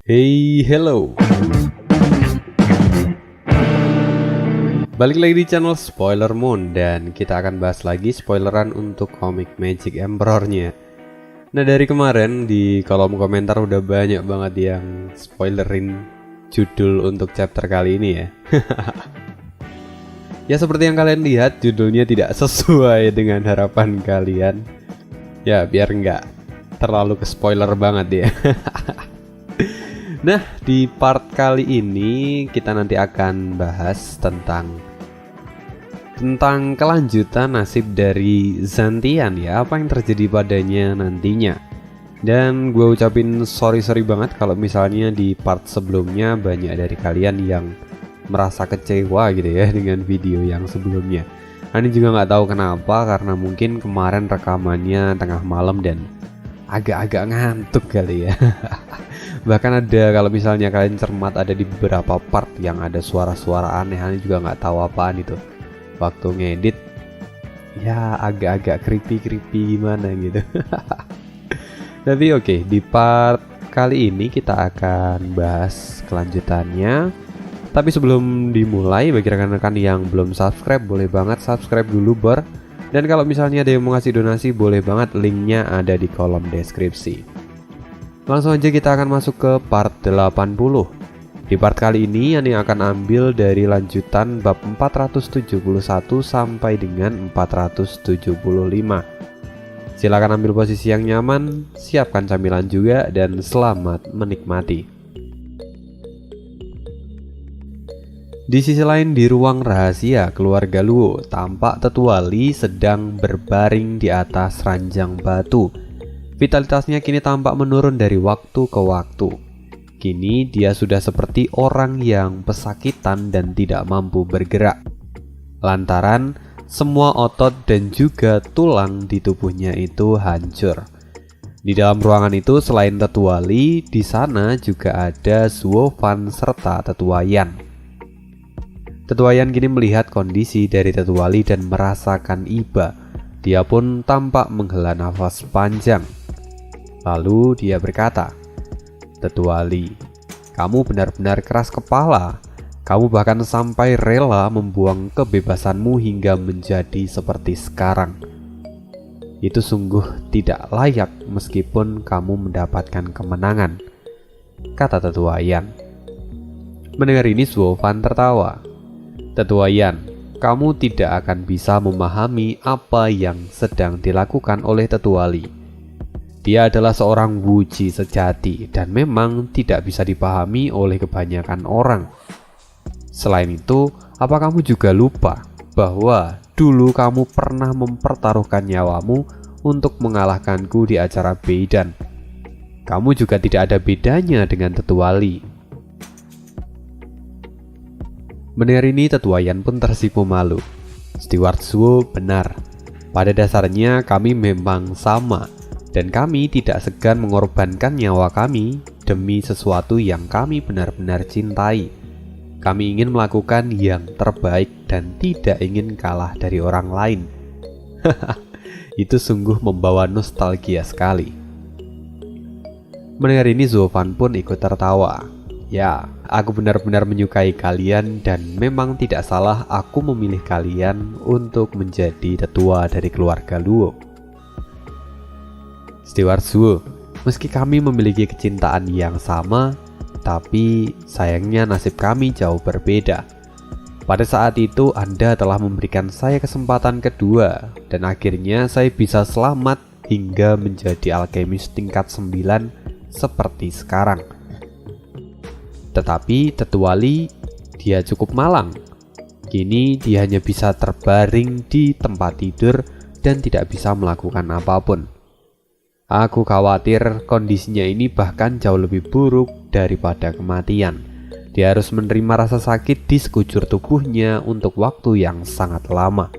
Hey, hello. Balik lagi di channel Spoiler Moon dan kita akan bahas lagi spoileran untuk komik Magic Emperor-nya. Nah, dari kemarin di kolom komentar udah banyak banget yang spoilerin judul untuk chapter kali ini ya. Ya, seperti yang kalian lihat, judulnya tidak sesuai dengan harapan kalian. Ya, biar nggak terlalu ke spoiler banget ya. Nah, di part kali ini kita nanti akan bahas tentang kelanjutan nasib dari Zantian ya, apa yang terjadi padanya nantinya. Dan gue ucapin sorry banget kalau misalnya di part sebelumnya banyak dari kalian yang merasa kecewa gitu ya dengan video yang sebelumnya. Nah, ini juga nggak tahu kenapa, karena mungkin kemarin rekamannya tengah malam dan agak-agak ngantuk kali ya. Bahkan ada, kalau misalnya kalian cermat, ada di beberapa part yang ada suara-suara aneh, aneh juga nggak tahu apaan itu. Waktu ngedit ya agak-agak creepy gimana gitu. Tapi oke, di part kali ini kita akan bahas kelanjutannya. Tapi sebelum dimulai, bagi rekan-rekan yang belum subscribe, boleh banget subscribe dulu bor. Dan kalau misalnya ada yang mau ngasih donasi, boleh banget, linknya ada di kolom deskripsi. Langsung aja kita akan masuk ke part 80. Di part kali ini Ani akan ambil dari lanjutan bab 471 sampai dengan 475. Silakan ambil posisi yang nyaman, siapkan camilan juga, dan selamat menikmati. Di sisi lain, di ruang rahasia keluarga Luo, tampak Tetua Li sedang berbaring di atas ranjang batu. Vitalitasnya kini tampak menurun dari waktu ke waktu. Kini dia sudah seperti orang yang pesakitan dan tidak mampu bergerak, lantaran semua otot dan juga tulang di tubuhnya itu hancur. Di dalam ruangan itu selain Tetua Li, di sana juga ada Zuo Fan serta Tetua Yan. Tetua Yan kini melihat kondisi dari Tetua Li dan merasakan iba. Dia pun tampak menghela nafas panjang. Lalu dia berkata, "Tetua Li, kamu benar-benar keras kepala. Kamu bahkan sampai rela membuang kebebasanmu hingga menjadi seperti sekarang. Itu sungguh tidak layak meskipun kamu mendapatkan kemenangan," kata Tetua Yan. Mendengar ini Zuo Fan tertawa. "Tetua Yan, kamu tidak akan bisa memahami apa yang sedang dilakukan oleh Tetua Li. Dia adalah seorang wuji sejati dan memang tidak bisa dipahami oleh kebanyakan orang. Selain itu, apa kamu juga lupa bahwa dulu kamu pernah mempertaruhkan nyawamu untuk mengalahkanku di acara Beidan? Kamu juga tidak ada bedanya dengan Tetua Li." Mendengar ini, Tetua Yan pun tersipu malu. "Steward Zuo benar. Pada dasarnya kami memang sama. Dan kami tidak segan mengorbankan nyawa kami demi sesuatu yang kami benar-benar cintai. Kami ingin melakukan yang terbaik dan tidak ingin kalah dari orang lain." Itu sungguh membawa nostalgia sekali. Mendengar ini Zuo Fan pun ikut tertawa. "Ya, aku benar-benar menyukai kalian dan memang tidak salah aku memilih kalian untuk menjadi tetua dari keluarga Luo. Steward Zuo, meski kami memiliki kecintaan yang sama, tapi sayangnya nasib kami jauh berbeda. Pada saat itu Anda telah memberikan saya kesempatan kedua, dan akhirnya saya bisa selamat hingga menjadi alkemis tingkat 9 seperti sekarang. Tetapi Tetua Li, dia cukup malang. Kini dia hanya bisa terbaring di tempat tidur dan tidak bisa melakukan apapun. Aku khawatir kondisinya ini bahkan jauh lebih buruk daripada kematian. Dia harus menerima rasa sakit di sekujur tubuhnya untuk waktu yang sangat lama."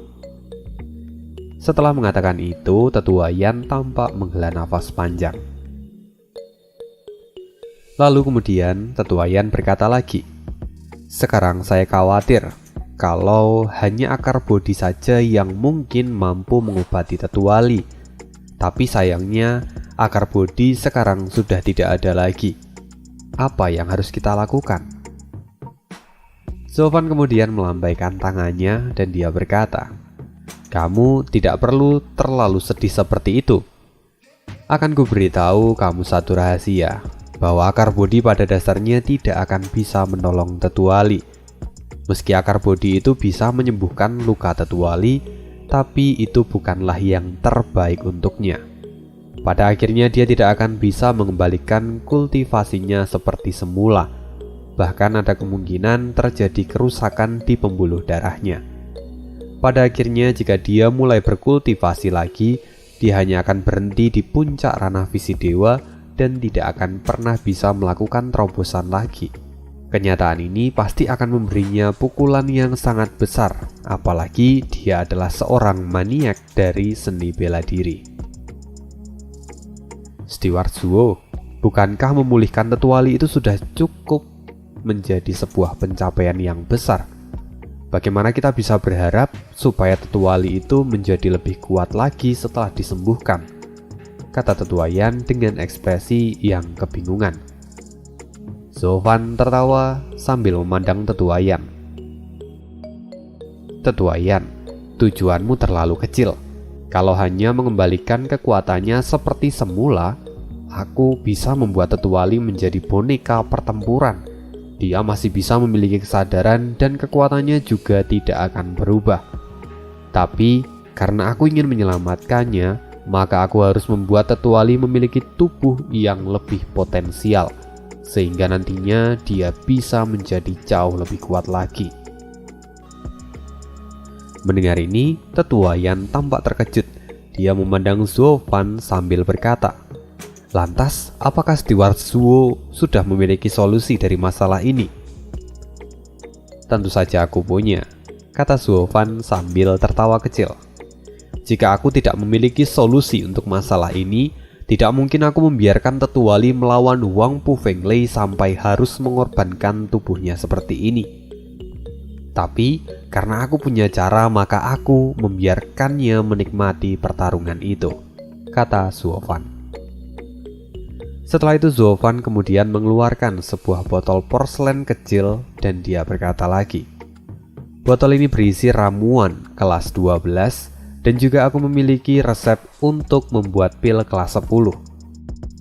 Setelah mengatakan itu, Tetua Yan tampak menghela nafas panjang. Lalu kemudian Tetua Yan berkata lagi, "Sekarang saya khawatir kalau hanya akar bodi saja yang mungkin mampu mengobati Tetua Li. Tapi sayangnya akar bodi sekarang sudah tidak ada lagi. apa yang harus kita lakukan? Zovan kemudian melambaikan tangannya dan dia berkata, "Kamu tidak perlu terlalu sedih seperti itu. Akan kuberitahu kamu satu rahasia, bahwa akar bodi pada dasarnya tidak akan bisa menolong Tetuali. Meski akar bodi itu bisa menyembuhkan luka Tetuali, tapi itu bukanlah yang terbaik untuknya. Pada akhirnya dia tidak akan bisa mengembalikan kultivasinya seperti semula. Bahkan ada kemungkinan terjadi kerusakan di pembuluh darahnya. Pada akhirnya jika dia mulai berkultivasi lagi, dia hanya akan berhenti di puncak ranah visi dewa dan tidak akan pernah bisa melakukan terobosan lagi. Kenyataan ini pasti akan memberinya pukulan yang sangat besar, apalagi dia adalah seorang maniak dari seni bela diri." Steward Zuo, bukankah memulihkan Tetuali itu sudah cukup menjadi sebuah pencapaian yang besar? Bagaimana kita bisa berharap supaya Tetuali itu menjadi lebih kuat lagi setelah disembuhkan? Kata Tetua Yan dengan ekspresi yang kebingungan. Zovan tertawa sambil memandang Tetua Yan. "Tetua Yan, tujuanmu terlalu kecil. Kalau hanya mengembalikan kekuatannya seperti semula, aku bisa membuat Tetuali menjadi boneka pertempuran. Dia masih bisa memiliki kesadaran dan kekuatannya juga tidak akan berubah. Tapi karena aku ingin menyelamatkannya, maka aku harus membuat Tetuali memiliki tubuh yang lebih potensial, sehingga nantinya dia bisa menjadi jauh lebih kuat lagi." Mendengar ini, Tetua Yan tampak terkejut. Dia memandang Zovan sambil berkata, "Lantas, apakah Steward Zuo sudah memiliki solusi dari masalah ini?" "Tentu saja aku punya," kata Zovan sambil tertawa kecil. "Jika aku tidak memiliki solusi untuk masalah ini, tidak mungkin aku membiarkan Tetuali melawan Wang Pu Fenglei sampai harus mengorbankan tubuhnya seperti ini. Tapi, karena aku punya cara, maka aku membiarkannya menikmati pertarungan itu," kata Zovan. Setelah itu Zovan kemudian mengeluarkan sebuah botol porselen kecil dan dia berkata lagi, "Botol ini berisi ramuan kelas 12 dan juga aku memiliki resep untuk membuat pil kelas 10.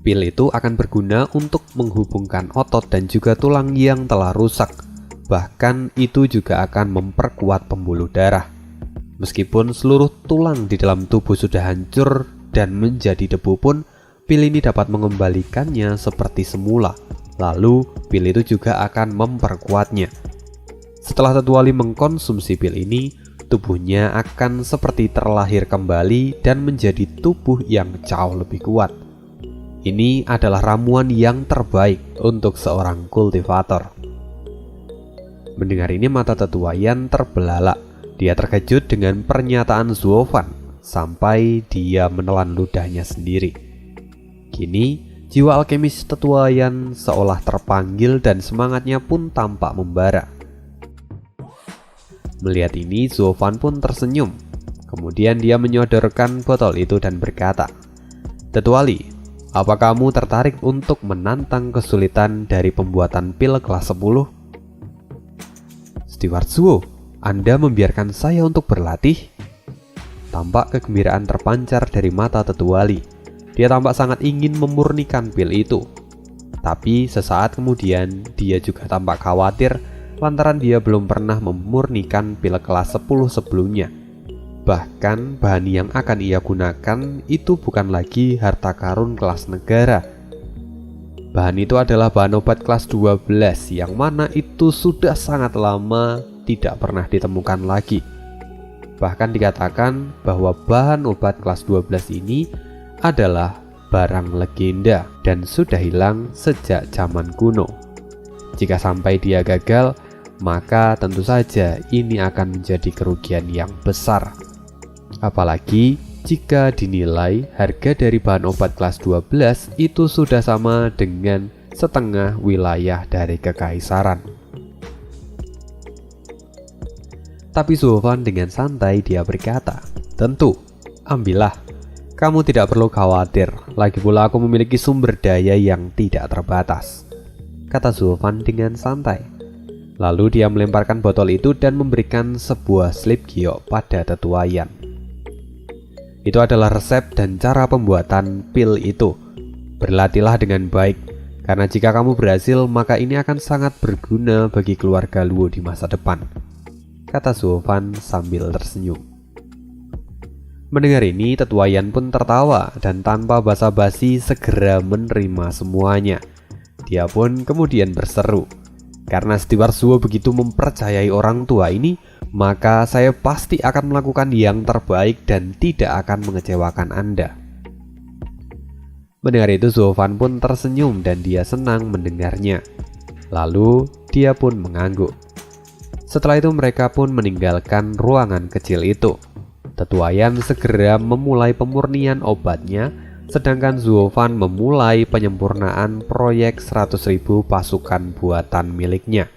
Pil itu akan berguna untuk menghubungkan otot dan juga tulang yang telah rusak. Bahkan itu juga akan memperkuat pembuluh darah. Meskipun seluruh tulang di dalam tubuh sudah hancur dan menjadi debu pun, pil ini dapat mengembalikannya seperti semula. Lalu, pil itu juga akan memperkuatnya. Setelah Tetuali mengkonsumsi pil ini, tubuhnya akan seperti terlahir kembali dan menjadi tubuh yang jauh lebih kuat. Ini adalah ramuan yang terbaik untuk seorang kultivator." Mendengar ini mata Tetua Yan terbelalak. Dia terkejut dengan pernyataan Zovan sampai dia menelan ludahnya sendiri. Kini, jiwa alkemis Tetua Yan seolah terpanggil dan semangatnya pun tampak membara. Melihat ini, Zovan pun tersenyum. Kemudian dia menyodorkan botol itu dan berkata, "Tetuali, apa kamu tertarik untuk menantang kesulitan dari pembuatan pil kelas 10? "Steward Zuo, Anda membiarkan saya untuk berlatih?" Tampak kegembiraan terpancar dari mata Tetuali. Dia tampak sangat ingin memurnikan pil itu. Tapi sesaat kemudian dia juga tampak khawatir lantaran dia belum pernah memurnikan pil kelas 10 sebelumnya. Bahkan bahan yang akan ia gunakan itu bukan lagi harta karun kelas negara. Bahan itu adalah bahan obat kelas 12 yang mana itu sudah sangat lama tidak pernah ditemukan lagi. Bahkan dikatakan bahwa bahan obat kelas 12 ini adalah barang legenda dan sudah hilang sejak zaman kuno. Jika sampai dia gagal, maka tentu saja ini akan menjadi kerugian yang besar. Apalagi jika dinilai harga dari bahan obat kelas 12 itu sudah sama dengan setengah wilayah dari kekaisaran. Tapi Zovan dengan santai dia berkata, "Tentu, ambillah. Kamu tidak perlu khawatir, lagi pula aku memiliki sumber daya yang tidak terbatas." kata Zulfan dengan santai. Lalu dia melemparkan botol itu dan memberikan sebuah slip giok pada tetua Yan. Itu adalah resep dan cara pembuatan pil itu. Berlatihlah dengan baik, karena jika kamu berhasil, maka ini akan sangat berguna bagi keluarga Luo di masa depan, kata Zulfan sambil tersenyum. Mendengar ini, tetua Yan pun tertawa dan tanpa basa-basi segera menerima semuanya. Dia pun kemudian berseru, "Karena Steward Zuo begitu mempercayai orang tua ini, maka saya pasti akan melakukan yang terbaik dan tidak akan mengecewakan Anda." Mendengar itu, Zulfan pun tersenyum dan dia senang mendengarnya. Lalu dia pun mengangguk. Setelah itu mereka pun meninggalkan ruangan kecil itu. Tetua Yan segera memulai pemurnian obatnya, sedangkan Zulfan memulai penyempurnaan proyek 100.000 pasukan buatan miliknya.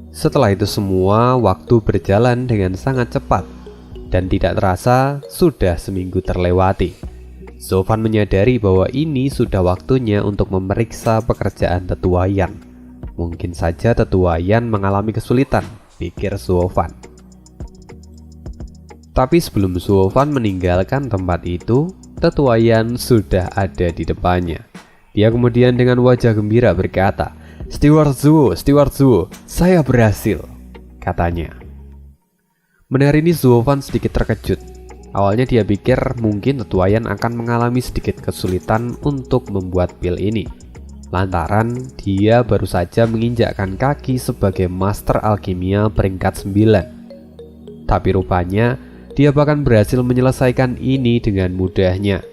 Setelah itu semua, waktu berjalan dengan sangat cepat dan tidak terasa sudah seminggu terlewati. Zulfan menyadari bahwa ini sudah waktunya untuk memeriksa pekerjaan tetua Yan. Mungkin saja tetua Yan mengalami kesulitan, pikir Zulfan. Tapi sebelum Zulfan meninggalkan tempat itu, tetua Yan sudah ada di depannya. Dia kemudian dengan wajah gembira berkata, Steward Zuo, saya berhasil," katanya. Mendengar ini Zulfan sedikit terkejut. Awalnya dia pikir mungkin tetua Yan akan mengalami sedikit kesulitan untuk membuat pil ini, lantaran dia baru saja menginjakkan kaki sebagai master alkimia peringkat 9. Tapi rupanya dia bahkan berhasil menyelesaikan ini dengan mudahnya.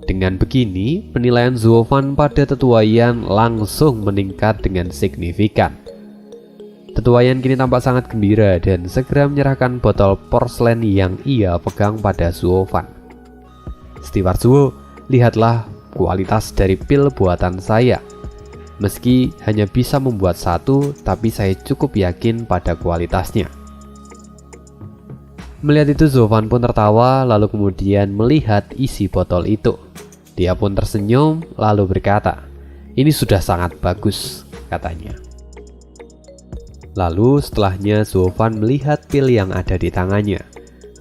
Dengan begini, penilaian Zulfan pada tetua Yan langsung meningkat dengan signifikan. Tetua Yan kini tampak sangat gembira dan segera menyerahkan botol porselen yang ia pegang pada Zulfan. "Steward Zuo, lihatlah kualitas dari pil buatan saya. Meski hanya bisa membuat satu, tapi saya cukup yakin pada kualitasnya." Melihat itu Zulfan pun tertawa, lalu kemudian melihat isi botol itu. Dia pun tersenyum lalu berkata, "Ini sudah sangat bagus," katanya. Lalu setelahnya Zulfan melihat pil yang ada di tangannya.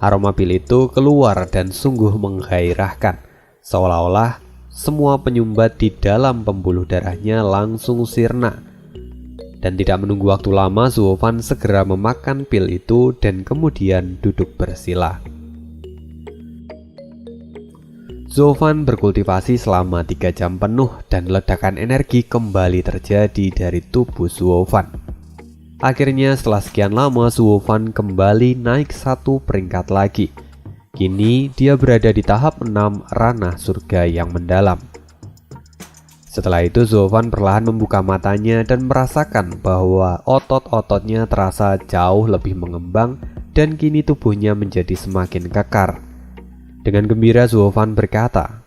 Aroma pil itu keluar dan sungguh menggairahkan, seolah-olah semua penyumbat di dalam pembuluh darahnya langsung sirna. Dan tidak menunggu waktu lama, Zulfan segera memakan pil itu dan kemudian duduk bersila. Zulfan berkultivasi selama 3 jam penuh dan ledakan energi kembali terjadi dari tubuh Zulfan. Akhirnya setelah sekian lama, Zulfan kembali naik 1 peringkat lagi. Kini dia berada di tahap 6 ranah surga yang mendalam. Setelah itu Zulfan perlahan membuka matanya dan merasakan bahwa otot-ototnya terasa jauh lebih mengembang dan kini tubuhnya menjadi semakin kekar. Dengan gembira Zulfan berkata,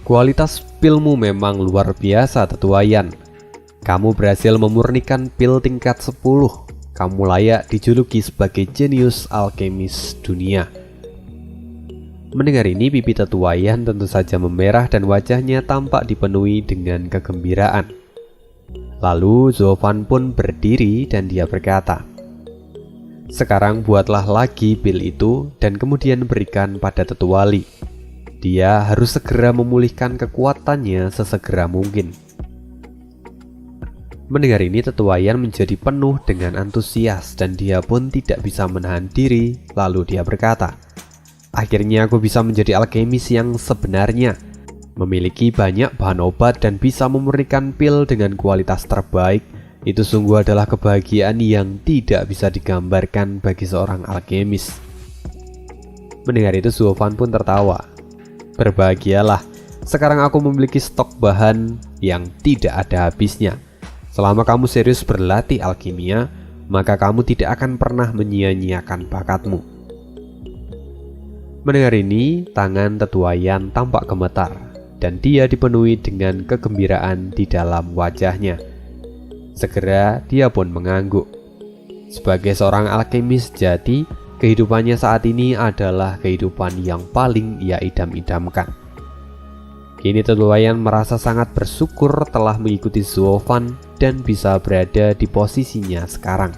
"Kualitas pilmu memang luar biasa, tetua Yan. Kamu berhasil memurnikan pil tingkat 10. Kamu layak dijuluki sebagai jenius alkemis dunia." Mendengar ini, pipi tetua Yan tentu saja memerah dan wajahnya tampak dipenuhi dengan kegembiraan. Lalu Zulfan pun berdiri dan dia berkata, "Sekarang buatlah lagi pil itu dan kemudian berikan pada tetua Li. Dia harus segera memulihkan kekuatannya sesegera mungkin." Mendengar ini tetua Yan menjadi penuh dengan antusias dan dia pun tidak bisa menahan diri. Lalu dia berkata, "Akhirnya aku bisa menjadi alkemis yang sebenarnya, memiliki banyak bahan obat dan bisa memurnikan pil dengan kualitas terbaik. Itu sungguh adalah kebahagiaan yang tidak bisa digambarkan bagi seorang alkemis." Mendengar itu Zulfan pun tertawa. "Berbahagialah, sekarang aku memiliki stok bahan yang tidak ada habisnya. Selama kamu serius berlatih alkimia, maka kamu tidak akan pernah menyia-nyiakan bakatmu." Mendengar ini, tangan tetua Yan tampak gemetar dan dia dipenuhi dengan kegembiraan di dalam wajahnya. Segera dia pun mengangguk. Sebagai seorang alkemis sejati, kehidupannya saat ini adalah kehidupan yang paling ia idam-idamkan. Kini Tetuayan merasa sangat bersyukur telah mengikuti Zhuo-Fan dan bisa berada di posisinya sekarang.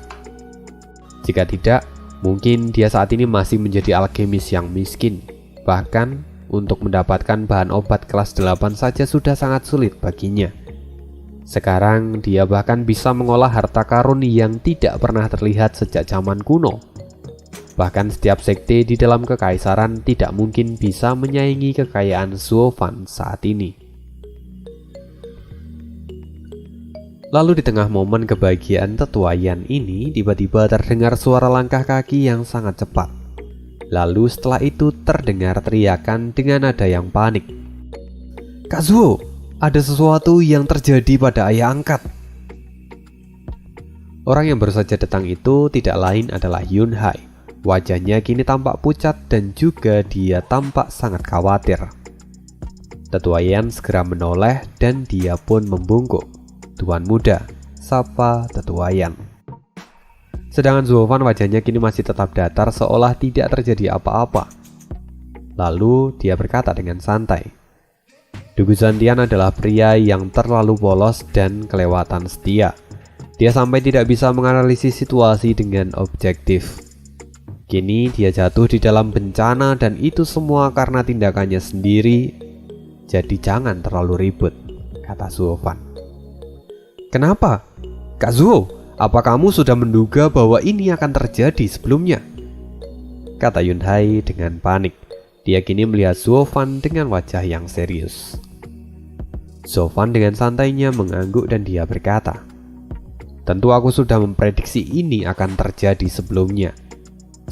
Jika tidak, mungkin dia saat ini masih menjadi alkemis yang miskin. Bahkan, untuk mendapatkan bahan obat kelas 8 saja sudah sangat sulit baginya. Sekarang, dia bahkan bisa mengolah harta karun yang tidak pernah terlihat sejak zaman kuno. Bahkan setiap sekte di dalam kekaisaran tidak mungkin bisa menyaingi kekayaan Zhuo-Fan saat ini. Lalu di tengah momen kebahagiaan Tetuayan ini, tiba-tiba terdengar suara langkah kaki yang sangat cepat. Lalu setelah itu terdengar teriakan dengan nada yang panik. "Kak Zhuo, ada sesuatu yang terjadi pada ayah angkat." Orang yang baru saja datang itu tidak lain adalah Yun Hai. Wajahnya kini tampak pucat dan juga dia tampak sangat khawatir. Tetuayan segera menoleh dan dia pun membungkuk. "Tuan muda," sapa Tetuayan. Sedangkan Zhuo-Fan wajahnya kini masih tetap datar seolah tidak terjadi apa-apa. Lalu dia berkata dengan santai, "Dugu Zantian adalah pria yang terlalu polos dan kelewatan setia. Dia sampai tidak bisa menganalisis situasi dengan objektif. Kini dia jatuh di dalam bencana dan itu semua karena tindakannya sendiri. Jadi jangan terlalu ribut," kata Zhuo-Fan. "Kenapa? Kak Zhuo, apa kamu sudah menduga bahwa ini akan terjadi sebelumnya?" kata Yun Hai dengan panik. Dia kini melihat Zhuo-Fan dengan wajah yang serius. Zhuo-Fan dengan santainya mengangguk dan dia berkata, "Tentu aku sudah memprediksi ini akan terjadi sebelumnya.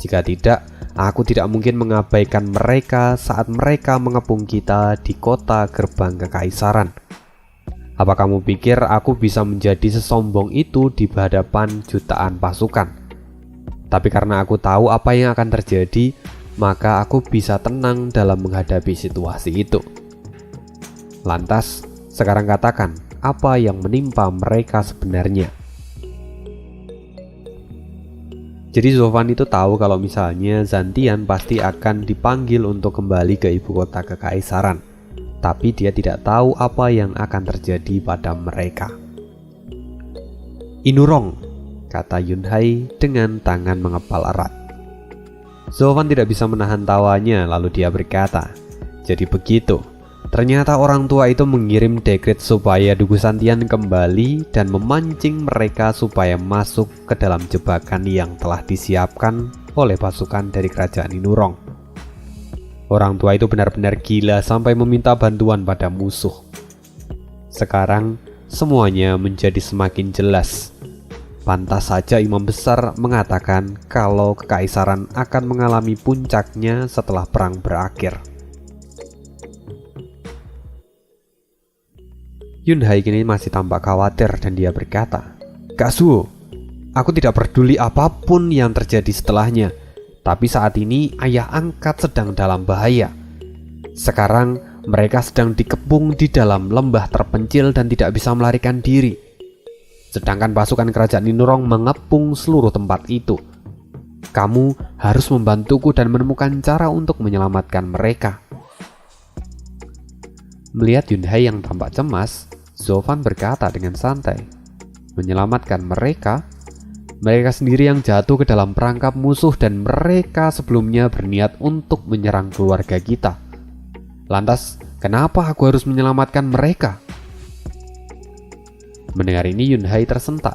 Jika tidak, aku tidak mungkin mengabaikan mereka saat mereka mengepung kita di kota gerbang kekaisaran. Apa kamu pikir aku bisa menjadi sesombong itu di hadapan jutaan pasukan? Tapi karena aku tahu apa yang akan terjadi, maka aku bisa tenang dalam menghadapi situasi itu. Lantas, sekarang katakan, apa yang menimpa mereka sebenarnya?" Jadi Zhuo-Fan itu tahu kalau misalnya Zantian pasti akan dipanggil untuk kembali ke ibu kota kekaisaran. Tapi dia tidak tahu apa yang akan terjadi pada mereka. "Inurong," kata Yun Hai dengan tangan mengepal erat. Zhuo-Fan tidak bisa menahan tawanya lalu dia berkata, "Jadi begitu. Ternyata orang tua itu mengirim dekret supaya Dugu Zantian kembali dan memancing mereka supaya masuk ke dalam jebakan yang telah disiapkan oleh pasukan dari kerajaan Inurong. Orang tua itu benar-benar gila sampai meminta bantuan pada musuh. Sekarang semuanya menjadi semakin jelas. Pantas saja imam besar mengatakan kalau kekaisaran akan mengalami puncaknya setelah perang berakhir." Yun Hai kini masih tampak khawatir dan dia berkata, "Kak Zhuo, aku tidak peduli apapun yang terjadi setelahnya. Tapi saat ini ayah angkat sedang dalam bahaya. Sekarang mereka sedang dikepung di dalam lembah terpencil dan tidak bisa melarikan diri. Sedangkan pasukan kerajaan Inurong mengepung seluruh tempat itu. Kamu harus membantuku dan menemukan cara untuk menyelamatkan mereka." Melihat Yun Hai yang tampak cemas, Zhuo-Fan berkata dengan santai, "Menyelamatkan mereka? Mereka sendiri yang jatuh ke dalam perangkap musuh dan mereka sebelumnya berniat untuk menyerang keluarga kita. Lantas, kenapa aku harus menyelamatkan mereka?" Mendengar ini Yun Hai tersentak.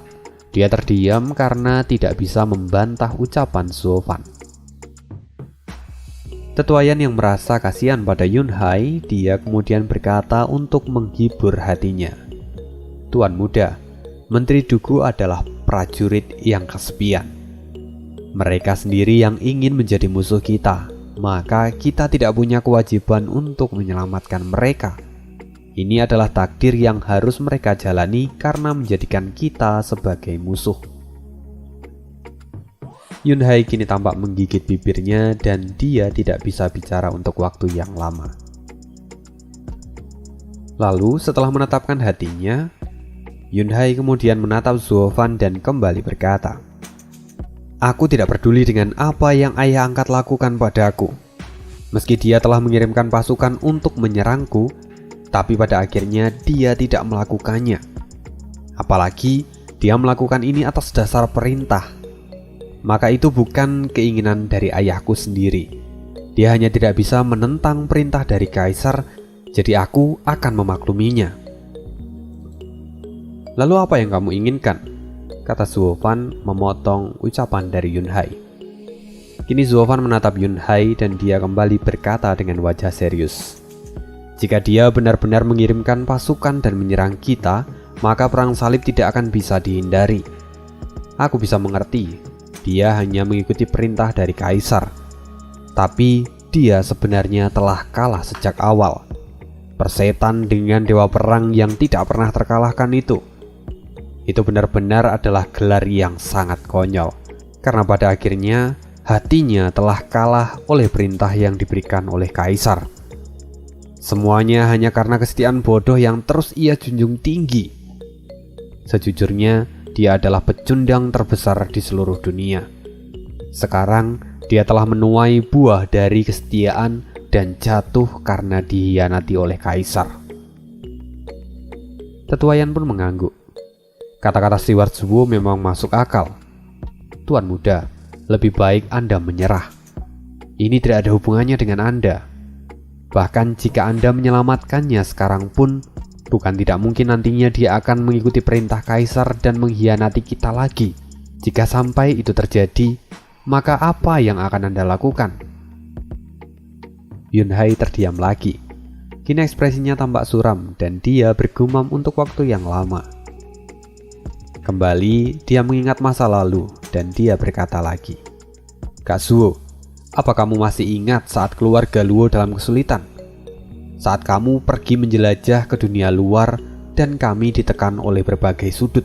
Dia terdiam karena tidak bisa membantah ucapan Zhuo-Fan. Tetuayan yang merasa kasihan pada Yun Hai, dia kemudian berkata untuk menghibur hatinya, "Tuan muda, Menteri Dugu adalah prajurit yang kesepian. Mereka sendiri yang ingin menjadi musuh kita, maka kita tidak punya kewajiban untuk menyelamatkan mereka. Ini adalah takdir yang harus mereka jalani karena menjadikan kita sebagai musuh." Yun Hai kini tampak menggigit bibirnya dan dia tidak bisa bicara untuk waktu yang lama. Lalu setelah menetapkan hatinya, Yun Hai kemudian menatap Zhuo-Fan dan kembali berkata, "Aku tidak peduli dengan apa yang ayah angkat lakukan padaku. Meski dia telah mengirimkan pasukan untuk menyerangku, Tapi pada akhirnya dia tidak melakukannya. Apalagi dia melakukan ini atas dasar perintah. Maka itu bukan keinginan dari ayahku sendiri. Dia hanya tidak bisa menentang perintah dari kaisar, jadi aku akan memakluminya. Lalu apa yang kamu inginkan? Kata Zuofan memotong ucapan dari Yunhai. Kini Zuofan menatap Yunhai dan dia kembali berkata dengan wajah serius. Jika dia benar-benar mengirimkan pasukan dan menyerang kita, maka perang salib tidak akan bisa dihindari. Aku bisa mengerti, dia hanya mengikuti perintah dari kaisar. Tapi dia sebenarnya telah kalah sejak awal. Persetan dengan dewa perang yang tidak pernah terkalahkan itu benar-benar adalah gelar yang sangat konyol. Karena pada akhirnya hatinya telah kalah oleh perintah yang diberikan oleh kaisar. Semuanya hanya karena kesetiaan bodoh yang terus ia junjung tinggi. Sejujurnya, dia adalah pecundang terbesar di seluruh dunia. Sekarang, dia telah menuai buah dari kesetiaan dan jatuh karena dihianati oleh kaisar. Tetua Yan pun mengangguk. Kata-kata Steward Zhuo memang masuk akal. Tuan muda, lebih baik Anda menyerah. Ini tidak ada hubungannya dengan Anda. Bahkan jika Anda menyelamatkannya sekarang pun, bukan tidak mungkin nantinya dia akan mengikuti perintah kaisar dan mengkhianati kita lagi. Jika sampai itu terjadi, maka apa yang akan Anda lakukan? Yunhai terdiam lagi. Kini ekspresinya tampak suram dan dia bergumam untuk waktu yang lama. Kembali dia mengingat masa lalu dan dia berkata lagi, Kak Zhuo, apa kamu masih ingat saat keluarga Luo dalam kesulitan? Saat kamu pergi menjelajah ke dunia luar dan kami ditekan oleh berbagai sudut.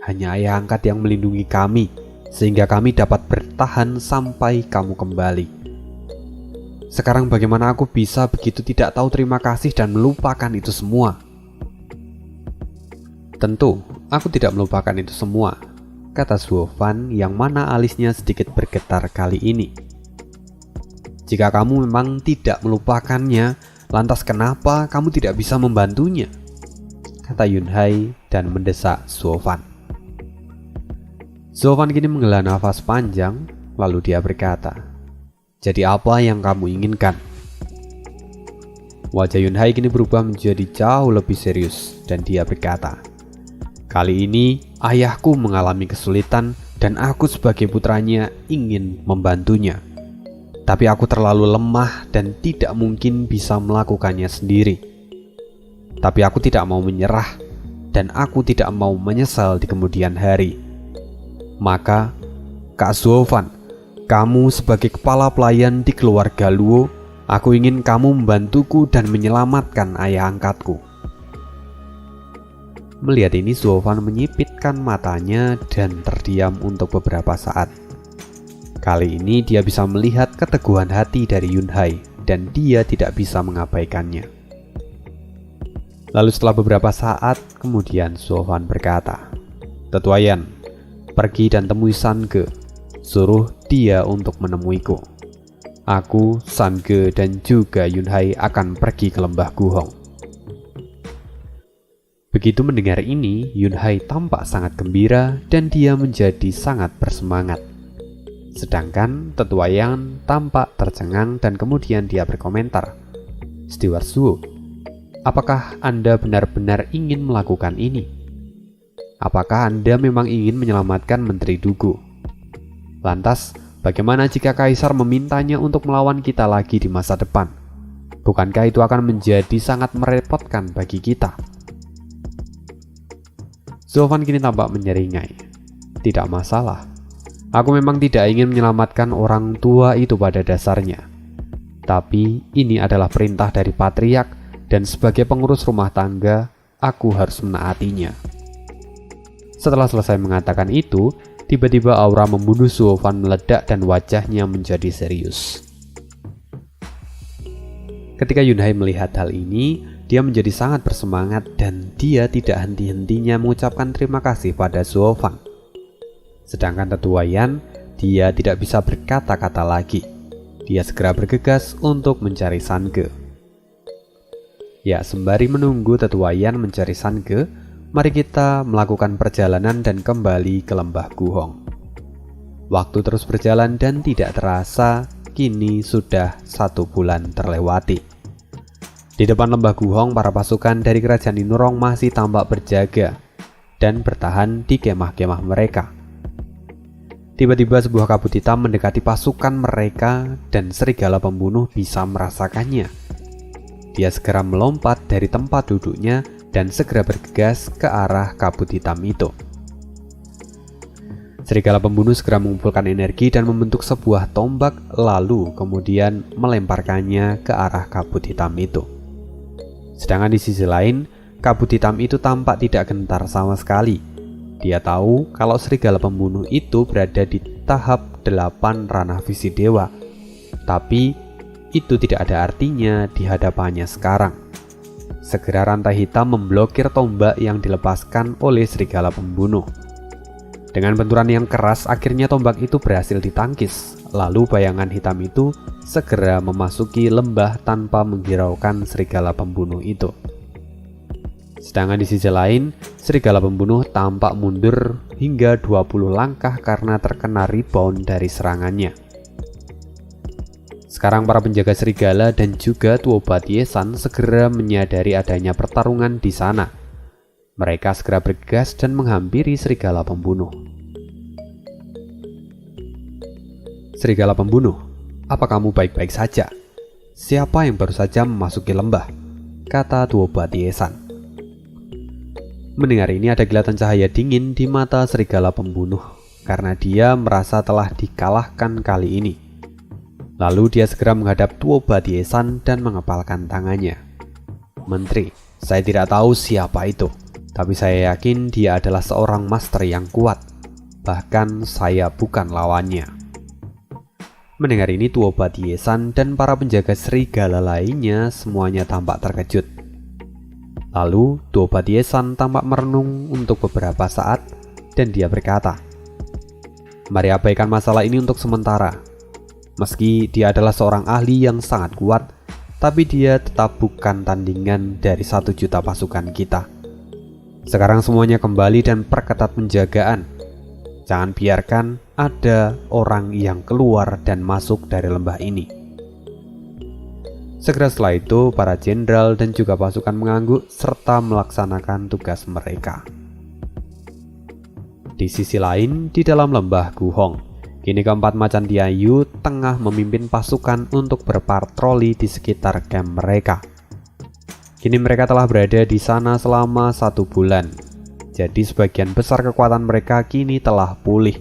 Hanya ayah angkat yang melindungi kami, sehingga kami dapat bertahan sampai kamu kembali. Sekarang bagaimana aku bisa begitu tidak tahu terima kasih dan melupakan itu semua? Tentu, aku tidak melupakan itu semua, kata Zuofan yang mana alisnya sedikit bergetar kali ini. Jika kamu memang tidak melupakannya, lantas kenapa kamu tidak bisa membantunya? Kata Yunhai dan mendesak Zuofan. Zuofan kini menghela nafas panjang, lalu dia berkata, jadi apa yang kamu inginkan? Wajah Yunhai kini berubah menjadi jauh lebih serius dan dia berkata, kali ini ayahku mengalami kesulitan dan aku sebagai putranya ingin membantunya. Tapi aku terlalu lemah dan tidak mungkin bisa melakukannya sendiri. Tapi aku tidak mau menyerah dan aku tidak mau menyesal di kemudian hari. Maka, Kak Zuofan, kamu sebagai kepala pelayan di keluarga Luo, aku ingin kamu membantuku dan menyelamatkan ayah angkatku. Melihat ini, Zuofan menyipitkan matanya dan terdiam untuk beberapa saat. Kali ini dia bisa melihat keteguhan hati dari Yunhai dan dia tidak bisa mengabaikannya. Lalu setelah beberapa saat kemudian Zuofan berkata, Tetua Yan, pergi dan temui Sange, suruh dia untuk menemuiku. Aku, Sange dan juga Yunhai akan pergi ke lembah Guhong. Begitu mendengar ini, Yunhai tampak sangat gembira dan dia menjadi sangat bersemangat. Sedangkan Tetua Yan tampak tercengang dan kemudian dia berkomentar, Steward Zhuo, apakah Anda benar-benar ingin melakukan ini? Apakah Anda memang ingin menyelamatkan Menteri Dugu? Lantas, bagaimana jika Kaisar memintanya untuk melawan kita lagi di masa depan? Bukankah itu akan menjadi sangat merepotkan bagi kita? Zuofan kini tampak menyeringai. Tidak masalah. Aku memang tidak ingin menyelamatkan orang tua itu pada dasarnya. Tapi ini adalah perintah dari patriark dan sebagai pengurus rumah tangga, aku harus menaatinya. Setelah selesai mengatakan itu, tiba-tiba aura membunuh Zuofan meledak dan wajahnya menjadi serius. Ketika Yunhai melihat hal ini, dia menjadi sangat bersemangat dan dia tidak henti-hentinya mengucapkan terima kasih pada Zuofan. Sedangkan Tetua Yan, dia tidak bisa berkata-kata lagi. Dia segera bergegas untuk mencari Sange. Ya, sembari menunggu tetua Yan mencari Sange, mari kita melakukan perjalanan dan kembali ke lembah Guhong. Waktu terus berjalan dan tidak terasa, kini sudah 1 bulan terlewati. Di depan lembah Guhong, para pasukan dari kerajaan Inurong masih tampak berjaga dan bertahan di kemah-kemah mereka. Tiba-tiba sebuah kabut hitam mendekati pasukan mereka dan serigala pembunuh bisa merasakannya. Dia segera melompat dari tempat duduknya dan segera bergegas ke arah kabut hitam itu. Serigala pembunuh segera mengumpulkan energi dan membentuk sebuah tombak, lalu kemudian melemparkannya ke arah kabut hitam itu. Sedangkan di sisi lain, kabut hitam itu tampak tidak gentar sama sekali. Dia tahu kalau serigala pembunuh itu berada di tahap 8 ranah visi dewa. Tapi itu tidak ada artinya di hadapannya sekarang. Segera rantai hitam memblokir tombak yang dilepaskan oleh serigala pembunuh. Dengan benturan yang keras, akhirnya tombak itu berhasil ditangkis. Lalu bayangan hitam itu segera memasuki lembah tanpa menghiraukan serigala pembunuh itu. Sedangkan di sisi lain, serigala pembunuh tampak mundur hingga 20 langkah karena terkena rebound dari serangannya. Sekarang para penjaga serigala dan juga Tuo Batiesan segera menyadari adanya pertarungan di sana. Mereka segera bergegas dan menghampiri serigala pembunuh. Serigala pembunuh, apa kamu baik-baik saja? Siapa yang baru saja memasuki lembah? Kata Tuo Batiesan. Mendengar ini ada kilatan cahaya dingin di mata serigala pembunuh karena dia merasa telah dikalahkan kali ini. Lalu dia segera menghadap Tuo Batiesan dan mengepalkan tangannya. Menteri, saya tidak tahu siapa itu, tapi saya yakin dia adalah seorang master yang kuat. Bahkan saya bukan lawannya. Mendengar ini Tuo Batiesan dan para penjaga serigala lainnya semuanya tampak terkejut. Lalu Tuo Batiesan tampak merenung untuk beberapa saat dan dia berkata, "Mari abaikan masalah ini untuk sementara. Meski dia adalah seorang ahli yang sangat kuat, tapi dia tetap bukan tandingan dari 1 juta pasukan kita. Sekarang semuanya kembali dan perketat penjagaan. Jangan biarkan ada orang yang keluar dan masuk dari lembah ini." Segera setelah itu, para jenderal dan juga pasukan mengangguk serta melaksanakan tugas mereka. Di sisi lain, di dalam lembah Guhong, kini keempat macan Tianyu tengah memimpin pasukan untuk berpatroli di sekitar camp mereka. Kini mereka telah berada di sana selama 1 bulan. Jadi sebagian besar kekuatan mereka kini telah pulih.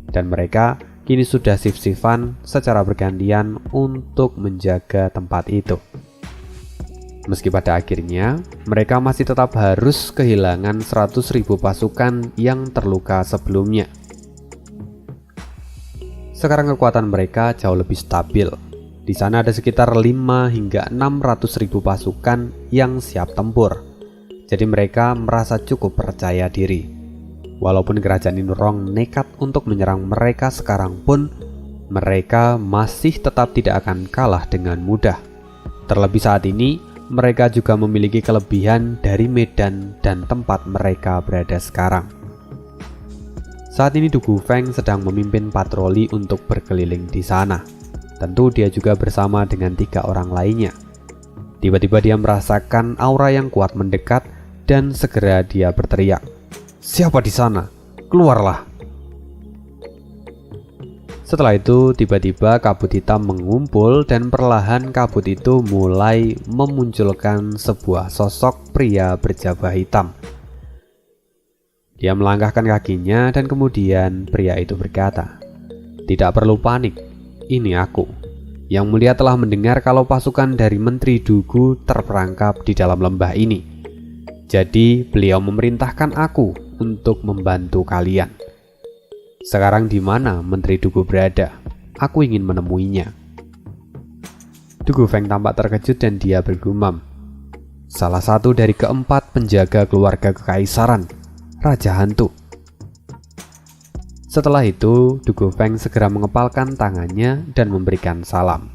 Dan mereka kini sudah shift-shiftan secara bergantian untuk menjaga tempat itu. Meski pada akhirnya mereka masih tetap harus kehilangan 100.000 pasukan yang terluka sebelumnya. Sekarang kekuatan mereka jauh lebih stabil. Di sana ada sekitar 5 hingga 600.000 pasukan yang siap tempur. Jadi mereka merasa cukup percaya diri. Walaupun kerajaan Inurong nekat untuk menyerang mereka sekarang pun, mereka masih tetap tidak akan kalah dengan mudah. Terlebih saat ini, mereka juga memiliki kelebihan dari medan dan tempat mereka berada sekarang. Saat ini Du Gufeng sedang memimpin patroli untuk berkeliling di sana. Tentu dia juga bersama dengan 3 orang lainnya. Tiba-tiba dia merasakan aura yang kuat mendekat dan segera dia berteriak, "Siapa di sana? Keluarlah!" Setelah itu, tiba-tiba kabut hitam mengumpul dan perlahan kabut itu mulai memunculkan sebuah sosok pria berjabah hitam. Dia melangkahkan kakinya dan kemudian pria itu berkata, "Tidak perlu panik, ini aku. Yang Mulia telah mendengar kalau pasukan dari Menteri Dugu terperangkap di dalam lembah ini. Jadi beliau memerintahkan aku untuk membantu kalian. Sekarang di mana Menteri Dugu berada? Aku ingin menemuinya." Du Gufeng tampak terkejut dan dia bergumam, "Salah satu dari keempat penjaga keluarga kekaisaran, Raja Hantu." Setelah itu, Du Gufeng segera mengepalkan tangannya dan memberikan salam.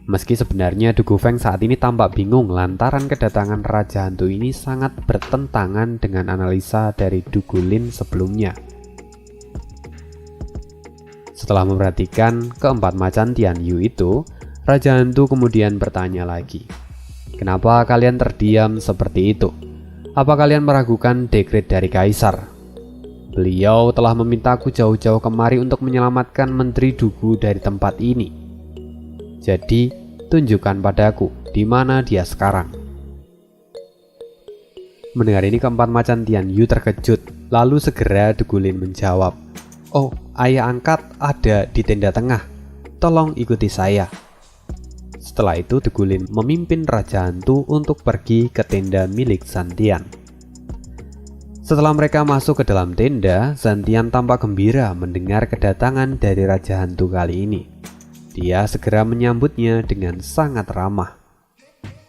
Meski sebenarnya Dugu Feng saat ini tampak bingung lantaran kedatangan Raja Hantu ini sangat bertentangan dengan analisa dari Dugu Lin sebelumnya. Setelah memperhatikan keempat macan Tian Yu itu, Raja Hantu kemudian bertanya lagi, "Kenapa kalian terdiam seperti itu? Apa kalian meragukan dekret dari Kaisar? Beliau telah memintaku jauh-jauh kemari untuk menyelamatkan Menteri Dugu dari tempat ini. Jadi, tunjukkan padaku di mana dia sekarang." Mendengar ini keempat macan Tian Yu terkejut, lalu segera Dugu Lin menjawab, "Oh, ayah angkat ada di tenda tengah. Tolong ikuti saya." Setelah itu Dugu Lin memimpin Raja Hantu untuk pergi ke tenda milik Zantian. Setelah mereka masuk ke dalam tenda, Zantian tampak gembira mendengar kedatangan dari Raja Hantu kali ini. Dia segera menyambutnya dengan sangat ramah.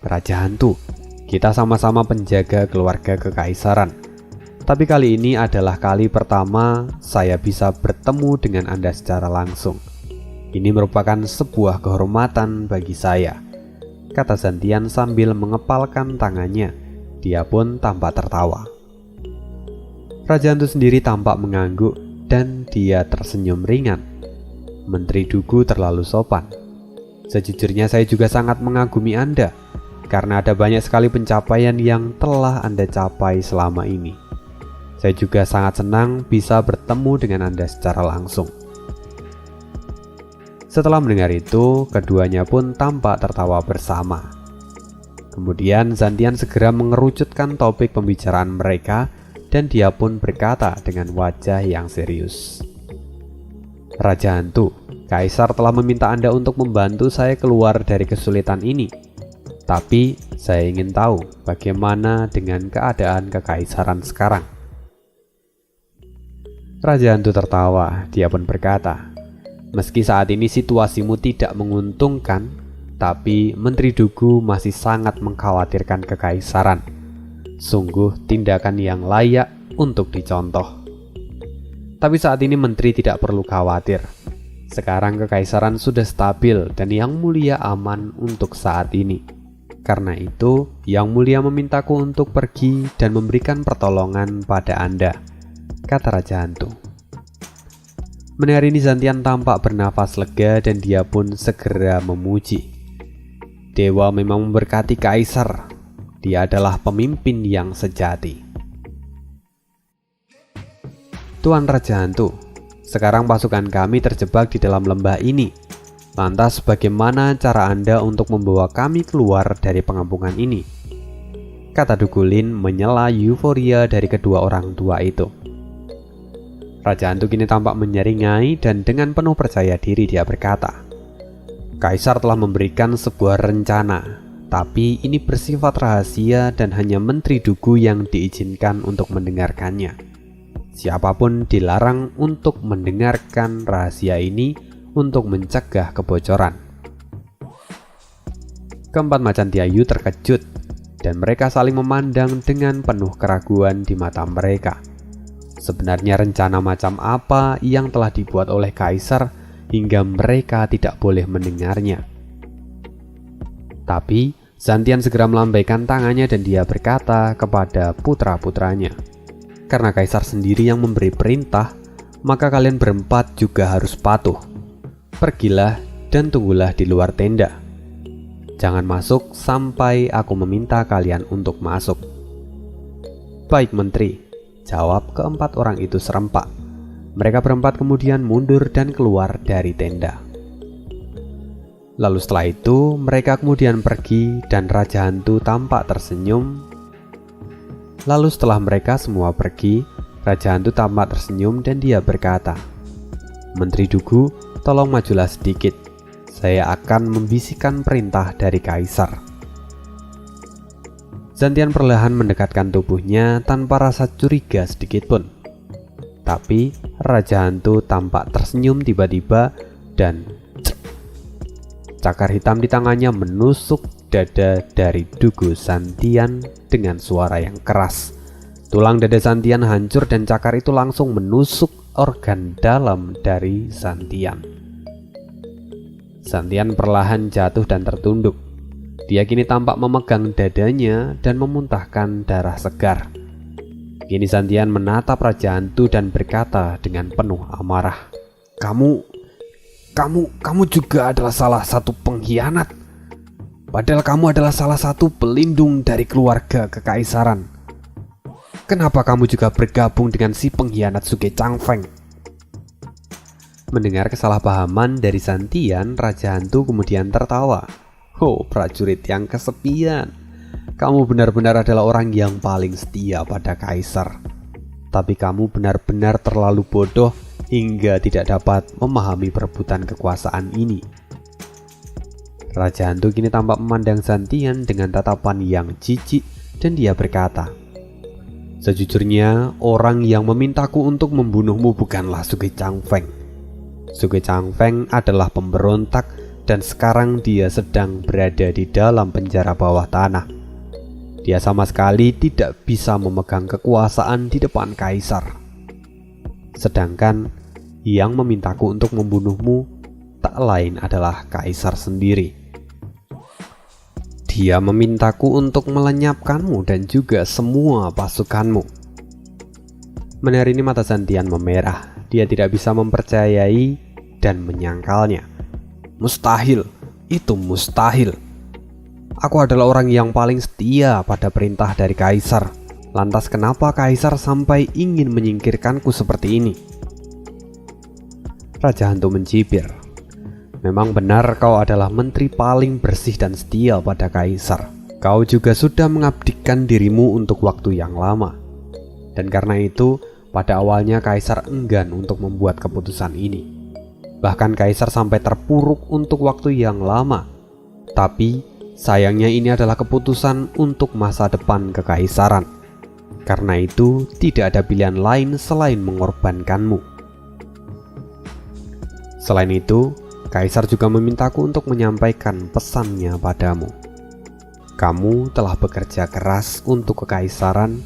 "Raja Hantu, kita sama-sama penjaga keluarga kekaisaran. Tapi kali ini adalah kali pertama saya bisa bertemu dengan Anda secara langsung. Ini merupakan sebuah kehormatan bagi saya," kata Zantian sambil mengepalkan tangannya. Dia pun tampak tertawa. Raja Hantu sendiri tampak mengangguk dan dia tersenyum ringan. "Menteri Dugu terlalu sopan. Sejujurnya saya juga sangat mengagumi Anda, karena ada banyak sekali pencapaian yang telah Anda capai selama ini. Saya juga sangat senang bisa bertemu dengan Anda secara langsung." Setelah mendengar itu, keduanya pun tampak tertawa bersama. Kemudian Zantian segera mengerucutkan topik pembicaraan mereka dan dia pun berkata dengan wajah yang serius, "Raja Hantu, Kaisar telah meminta Anda untuk membantu saya keluar dari kesulitan ini. Tapi saya ingin tahu bagaimana dengan keadaan kekaisaran sekarang." Raja Hantu tertawa. Dia pun berkata, "Meski saat ini situasimu tidak menguntungkan, tapi Menteri Dugu masih sangat mengkhawatirkan kekaisaran. Sungguh tindakan yang layak untuk dicontoh. Tapi saat ini Menteri tidak perlu khawatir. Sekarang kekaisaran sudah stabil dan Yang Mulia aman untuk saat ini. Karena itu, Yang Mulia memintaku untuk pergi dan memberikan pertolongan pada Anda," kata Raja Hantu. Mendengar ini Zantian tampak bernafas lega dan dia pun segera memuji. "Dewa memang memberkati Kaisar. Dia adalah pemimpin yang sejati." "Tuan Raja Hantu, sekarang pasukan kami terjebak di dalam lembah ini. Lantas bagaimana cara Anda untuk membawa kami keluar dari pengampungan ini?" kata Dugu Lin menyela euforia dari kedua orang tua itu. Raja Hantu kini tampak menyeringai dan dengan penuh percaya diri dia berkata, "Kaisar telah memberikan sebuah rencana, tapi ini bersifat rahasia dan hanya Menteri Dugu yang diizinkan untuk mendengarkannya. Siapapun dilarang untuk mendengarkan rahasia ini untuk mencegah kebocoran." Keempat macan Tian Yu terkejut dan mereka saling memandang dengan penuh keraguan di mata mereka. Sebenarnya rencana macam apa yang telah dibuat oleh Kaisar hingga mereka tidak boleh mendengarnya? Tapi Zantian segera melambaikan tangannya dan dia berkata kepada putra-putranya, "Karena Kaisar sendiri yang memberi perintah, maka kalian berempat juga harus patuh. Pergilah dan tunggulah di luar tenda. Jangan masuk sampai aku meminta kalian untuk masuk." "Baik, Menteri," jawab keempat orang itu serempak. Mereka berempat kemudian mundur dan keluar dari tenda. Lalu setelah itu mereka kemudian pergi dan Raja Hantu tampak tersenyum. Lalu setelah mereka semua pergi, Raja Hantu tampak tersenyum dan dia berkata, "Menteri Dugu, tolong majulah sedikit. Saya akan membisikkan perintah dari Kaisar." Zantian perlahan mendekatkan tubuhnya tanpa rasa curiga sedikitpun. Tapi Raja Hantu tampak tersenyum tiba-tiba dan cakar hitam di tangannya menusuk dada dari Dugu Zantian dengan suara yang keras. Tulang dada Zantian hancur dan cakar itu langsung menusuk organ dalam dari Zantian. Santian perlahan jatuh dan tertunduk. Dia kini tampak memegang dadanya dan memuntahkan darah segar. Kini Santian menatap Raja Hantu dan berkata dengan penuh amarah, Kamu juga adalah salah satu pengkhianat. Padahal kamu adalah salah satu pelindung dari keluarga kekaisaran. Kenapa kamu juga bergabung dengan si pengkhianat Sugeng Changfeng?" Mendengar kesalahpahaman dari Santian, Raja Hantu kemudian tertawa. "Oh, prajurit yang kesepian. Kamu benar-benar adalah orang yang paling setia pada kaisar. Tapi kamu benar-benar terlalu bodoh hingga tidak dapat memahami perebutan kekuasaan ini." Raja Hantu kini tampak memandang Santian dengan tatapan yang jijik dan dia berkata, "Sejujurnya, orang yang memintaku untuk membunuhmu bukanlah Sugeng Changfeng. Sugeng Changfeng adalah pemberontak dan sekarang dia sedang berada di dalam penjara bawah tanah. Dia sama sekali tidak bisa memegang kekuasaan di depan kaisar. Sedangkan yang memintaku untuk membunuhmu tak lain adalah kaisar sendiri. Dia memintaku untuk melenyapkanmu dan juga semua pasukanmu." Mendengar ini mata Santian memerah. Dia tidak bisa mempercayai dan menyangkalnya. "Mustahil, itu mustahil. Aku adalah orang yang paling setia pada perintah dari kaisar. Lantas kenapa kaisar sampai ingin menyingkirkanku seperti ini?" Raja Hantu mencibir. "Memang benar kau adalah menteri paling bersih dan setia pada kaisar. Kau juga sudah mengabdikan dirimu untuk waktu yang lama. Dan karena itu, pada awalnya kaisar enggan untuk membuat keputusan ini. Bahkan kaisar sampai terpuruk untuk waktu yang lama. Tapi sayangnya ini adalah keputusan untuk masa depan kekaisaran. Karena itu, tidak ada pilihan lain selain mengorbankanmu. Selain itu, kaisar juga memintaku untuk menyampaikan pesannya padamu. Kamu telah bekerja keras untuk kekaisaran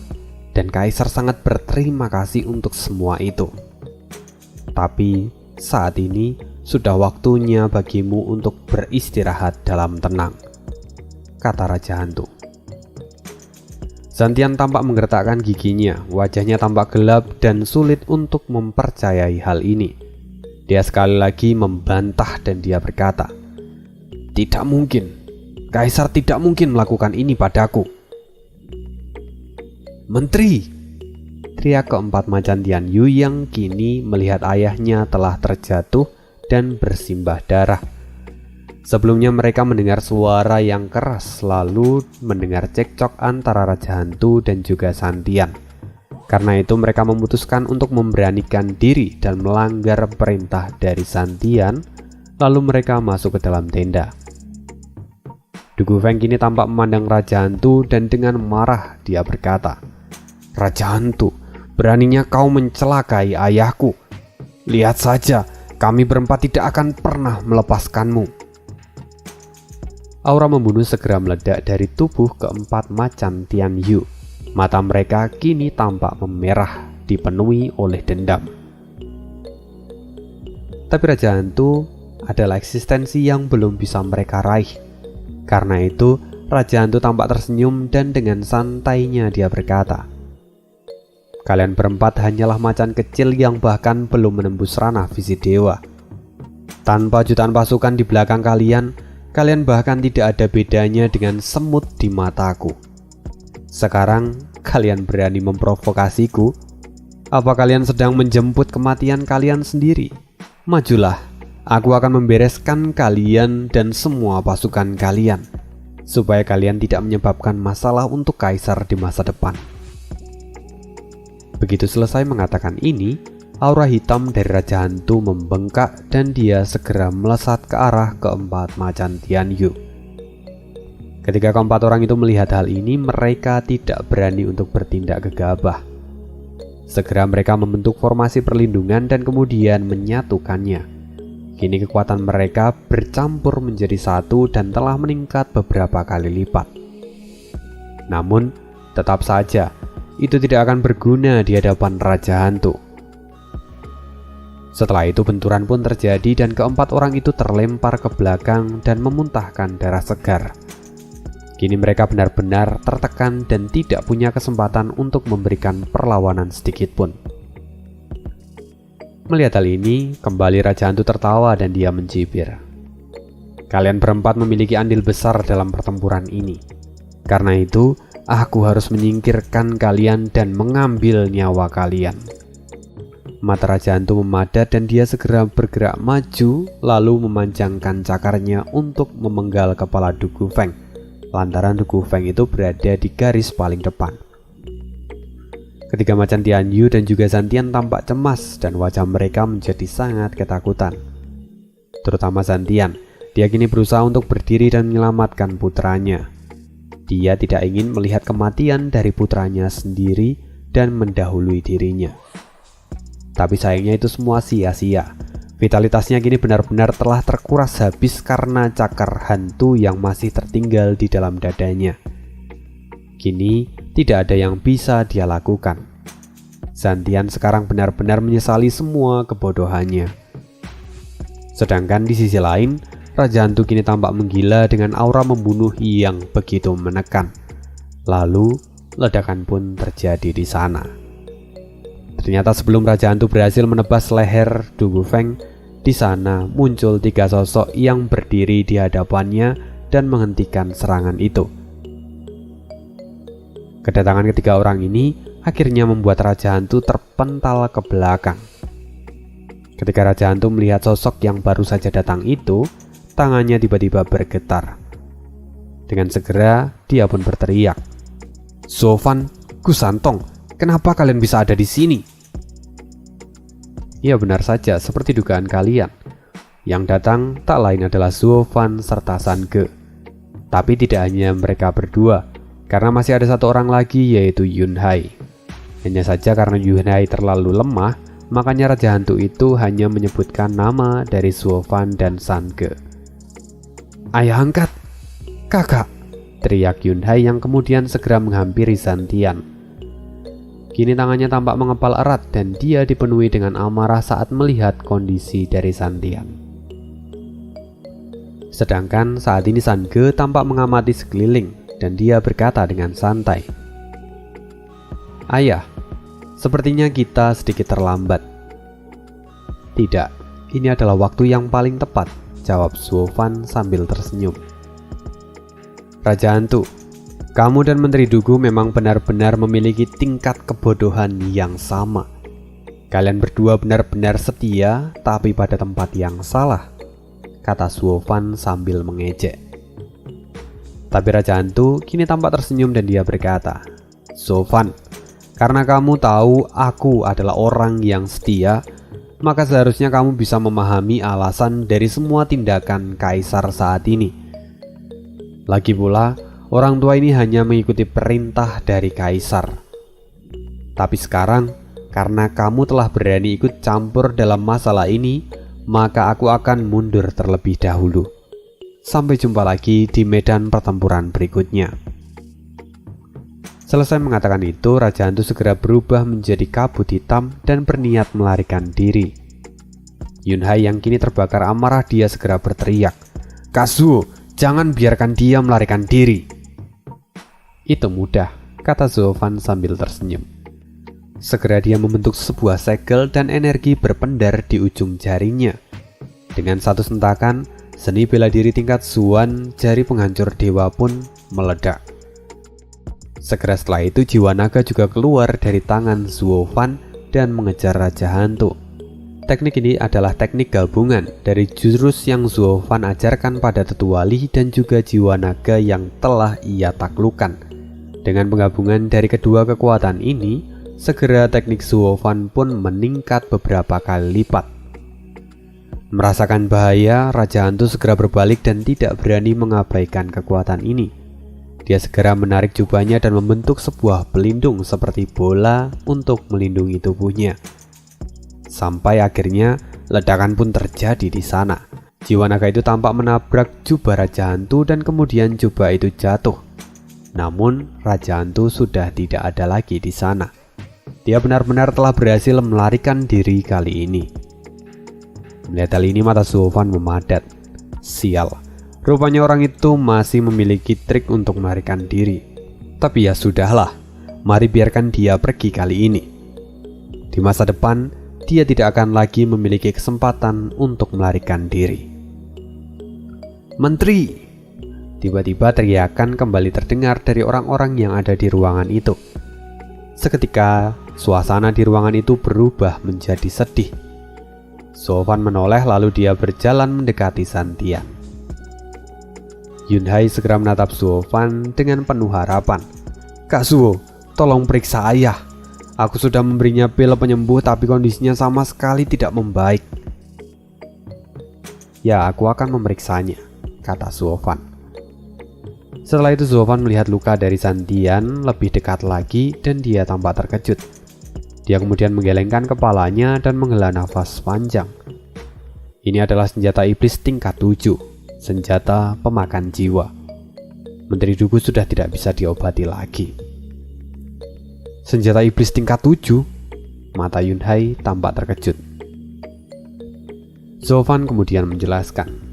dan kaisar sangat berterima kasih untuk semua itu. Tapi saat ini sudah waktunya bagimu untuk beristirahat dalam tenang," kata Raja Hantu. Santian tampak menggertakkan giginya. Wajahnya tampak gelap dan sulit untuk mempercayai hal ini. Dia sekali lagi membantah dan dia berkata, "Tidak mungkin. Kaisar tidak mungkin melakukan ini padaku." "Menteri!" teriak keempat macan Tian Yu yang kini melihat ayahnya telah terjatuh dan bersimbah darah. Sebelumnya mereka mendengar suara yang keras, lalu mendengar cekcok antara Raja Hantu dan juga Santian. Karena itu mereka memutuskan untuk memberanikan diri dan melanggar perintah dari Santian, lalu mereka masuk ke dalam tenda. Du Gufeng kini tampak memandang Raja Hantu dan dengan marah dia berkata, "Raja Hantu, beraninya kau mencelakai ayahku. Lihat saja, kami berempat tidak akan pernah melepaskanmu." Aura membunuh segera meledak dari tubuh keempat macan Tian Yu. Mata mereka kini tampak memerah, dipenuhi oleh dendam. Tapi Raja Hantu adalah eksistensi yang belum bisa mereka raih. Karena itu, Raja Hantu tampak tersenyum dan dengan santainya dia berkata, "Kalian berempat hanyalah macan kecil yang bahkan belum menembus ranah visi dewa. Tanpa jutaan pasukan di belakang kalian, kalian bahkan tidak ada bedanya dengan semut di mataku. Sekarang kalian berani memprovokasiku? Apa kalian sedang menjemput kematian kalian sendiri? Majulah, aku akan membereskan kalian dan semua pasukan kalian, supaya kalian tidak menyebabkan masalah untuk kaisar di masa depan." Begitu selesai mengatakan ini, aura hitam dari Raja Hantu membengkak dan dia segera melesat ke arah keempat macan Tian Yu. Ketika keempat orang itu melihat hal ini, mereka tidak berani untuk bertindak gegabah. Segera mereka membentuk formasi perlindungan dan kemudian menyatukannya. Kini kekuatan mereka bercampur menjadi satu dan telah meningkat beberapa kali lipat. Namun, tetap saja, itu tidak akan berguna di hadapan Raja Hantu. Setelah itu benturan pun terjadi dan keempat orang itu terlempar ke belakang dan memuntahkan darah segar. Kini mereka benar-benar tertekan dan tidak punya kesempatan untuk memberikan perlawanan sedikit pun. Melihat hal ini, kembali Raja Hantu tertawa dan dia mencibir. Kalian berempat memiliki andil besar dalam pertempuran ini. Karena itu, aku harus menyingkirkan kalian dan mengambil nyawa kalian. Mata Raja Hantu memadat dan dia segera bergerak maju lalu memanjangkan cakarnya untuk memenggal kepala Du Gufeng, lantaran Du Gufeng itu berada di garis paling depan. Ketika Macan Tianyu dan juga Zantian tampak cemas dan wajah mereka menjadi sangat ketakutan. Terutama Zantian, dia kini berusaha untuk berdiri dan menyelamatkan putranya. Dia tidak ingin melihat kematian dari putranya sendiri dan mendahului dirinya. Tapi sayangnya itu semua sia-sia. Vitalitasnya kini benar-benar telah terkuras habis karena cakar hantu yang masih tertinggal di dalam dadanya. Kini tidak ada yang bisa dia lakukan. Zantian sekarang benar-benar menyesali semua kebodohannya. Sedangkan di sisi lain, Raja Hantu kini tampak menggila dengan aura membunuh yang begitu menekan. Lalu ledakan pun terjadi di sana. Ternyata sebelum Raja Hantu berhasil menebas leher Du Gufeng, di sana muncul 3 sosok yang berdiri di hadapannya dan menghentikan serangan itu. Kedatangan ketiga orang ini akhirnya membuat Raja Hantu terpental ke belakang. Ketika Raja Hantu melihat sosok yang baru saja datang itu, tangannya tiba-tiba bergetar. Dengan segera dia pun berteriak, "Zuofan, Gusantong, kenapa kalian bisa ada di sini?" Ya benar saja, seperti dugaan kalian. Yang datang tak lain adalah Zuofan serta San Ge. Tapi tidak hanya mereka berdua, karena masih ada satu orang lagi yaitu Yun Hai. Hanya saja karena Yun Hai terlalu lemah, makanya Raja Hantu itu hanya menyebutkan nama dari Zuofan dan San Ge. "Ayah angkat, kakak!" teriak Yun Hai yang kemudian segera menghampiri Zantian. Kini tangannya tampak mengepal erat dan dia dipenuhi dengan amarah saat melihat kondisi dari Zantian. Sedangkan saat ini San Ge tampak mengamati sekeliling dan dia berkata dengan santai, "Ayah, sepertinya kita sedikit terlambat." "Tidak, ini adalah waktu yang paling tepat," jawab Zuofan sambil tersenyum. "Raja Hantu, kamu dan Menteri Dugu memang benar-benar memiliki tingkat kebodohan yang sama. Kalian berdua benar-benar setia, tapi pada tempat yang salah," kata Zuofan sambil mengejek. Tapi Raja Hantu kini tampak tersenyum dan dia berkata, "Zuofan, karena kamu tahu aku adalah orang yang setia, maka seharusnya kamu bisa memahami alasan dari semua tindakan Kaisar saat ini. Lagi pula, orang tua ini hanya mengikuti perintah dari Kaisar. Tapi sekarang, karena kamu telah berani ikut campur dalam masalah ini, maka aku akan mundur terlebih dahulu. Sampai jumpa lagi di medan pertempuran berikutnya." Selesai mengatakan itu, Raja Hantu segera berubah menjadi kabut hitam dan berniat melarikan diri. Yun Hai yang kini terbakar amarah, dia segera berteriak, "Kazuo, jangan biarkan dia melarikan diri." "Itu mudah," kata Zuofan sambil tersenyum. Segera dia membentuk sebuah segel dan energi berpendar di ujung jarinya. Dengan satu sentakan, seni bela diri tingkat Zuan, jari penghancur dewa pun meledak. Segera setelah itu jiwa naga juga keluar dari tangan Zuofan dan mengejar Raja Hantu. Teknik ini adalah teknik gabungan dari jurus yang Zuofan ajarkan pada Tetua Li dan juga jiwa naga yang telah ia taklukkan. Dengan penggabungan dari kedua kekuatan ini, segera teknik Zuofan pun meningkat beberapa kali lipat. Merasakan bahaya, Raja Hantu segera berbalik dan tidak berani mengabaikan kekuatan ini. Dia segera menarik jubahnya dan membentuk sebuah pelindung seperti bola untuk melindungi tubuhnya. Sampai akhirnya ledakan pun terjadi di sana. Jiwa naga itu tampak menabrak jubah Raja Hantu dan kemudian jubah itu jatuh. Namun Raja Hantu sudah tidak ada lagi di sana. Dia benar-benar telah berhasil melarikan diri kali ini. Melihat hal ini mata Suovan memadat. Sial, rupanya orang itu masih memiliki trik untuk melarikan diri. Tapi ya sudahlah, mari biarkan dia pergi kali ini. Di masa depan, dia tidak akan lagi memiliki kesempatan untuk melarikan diri. Menteri! Tiba-tiba teriakan kembali terdengar dari orang-orang yang ada di ruangan itu. Seketika, suasana di ruangan itu berubah menjadi sedih. Suovan menoleh lalu dia berjalan mendekati Santian. Yunhai segera menatap Suovan dengan penuh harapan. Kak Suo, tolong periksa ayah. Aku sudah memberinya pil penyembuh tapi kondisinya sama sekali tidak membaik. Ya, aku akan memeriksanya, kata Suovan. Setelah itu Suovan melihat luka dari Santian lebih dekat lagi dan dia tampak terkejut. Dia kemudian menggelengkan kepalanya dan menghela nafas panjang. Ini adalah senjata iblis tingkat 7, senjata pemakan jiwa. Menteri Dugu sudah tidak bisa diobati lagi. Senjata iblis tingkat 7? Mata Yunhai tampak terkejut. Suovan kemudian menjelaskan.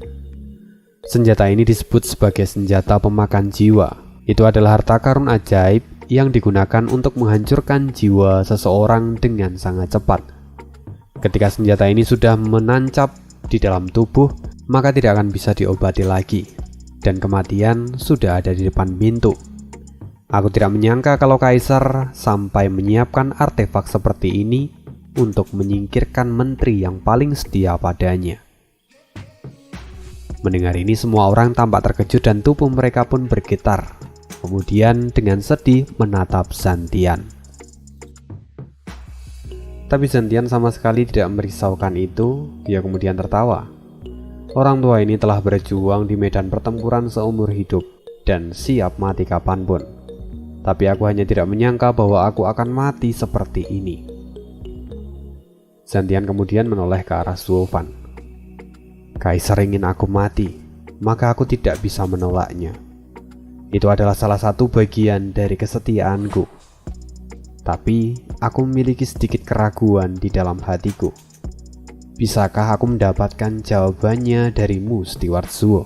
Senjata ini disebut sebagai senjata pemakan jiwa. Itu adalah harta karun ajaib yang digunakan untuk menghancurkan jiwa seseorang dengan sangat cepat. Ketika senjata ini sudah menancap di dalam tubuh, maka tidak akan bisa diobati lagi, dan kematian sudah ada di depan pintu. Aku tidak menyangka kalau Kaisar sampai menyiapkan artefak seperti ini untuk menyingkirkan menteri yang paling setia padanya. Mendengar ini semua orang tampak terkejut dan tubuh mereka pun bergetar. Kemudian dengan sedih menatap Santian. Tapi Santian sama sekali tidak merisaukan itu. Dia kemudian tertawa. Orang tua ini telah berjuang di medan pertempuran seumur hidup dan siap mati kapanpun. Tapi aku hanya tidak menyangka bahwa aku akan mati seperti ini. Santian kemudian menoleh ke arah Suovan. Kaisar ingin aku mati, maka aku tidak bisa menolaknya. Itu adalah salah satu bagian dari kesetiaanku. Tapi aku memiliki sedikit keraguan di dalam hatiku. Bisakah aku mendapatkan jawabannya darimu, Steward Suo?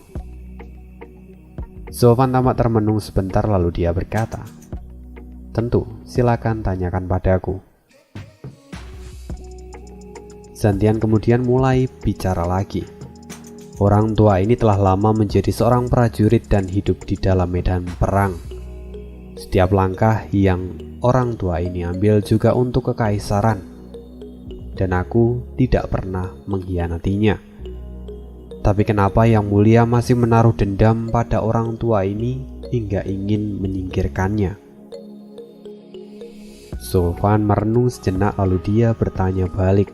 Suovan tampak termenung sebentar lalu dia berkata, tentu, silakan tanyakan padaku. Santian kemudian mulai bicara lagi. Orang tua ini telah lama menjadi seorang prajurit dan hidup di dalam medan perang. Setiap langkah yang orang tua ini ambil juga untuk kekaisaran, dan aku tidak pernah mengkhianatinya. Tapi kenapa Yang Mulia masih menaruh dendam pada orang tua ini hingga ingin menyingkirkannya? Suovan merenung sejenak lalu dia bertanya balik.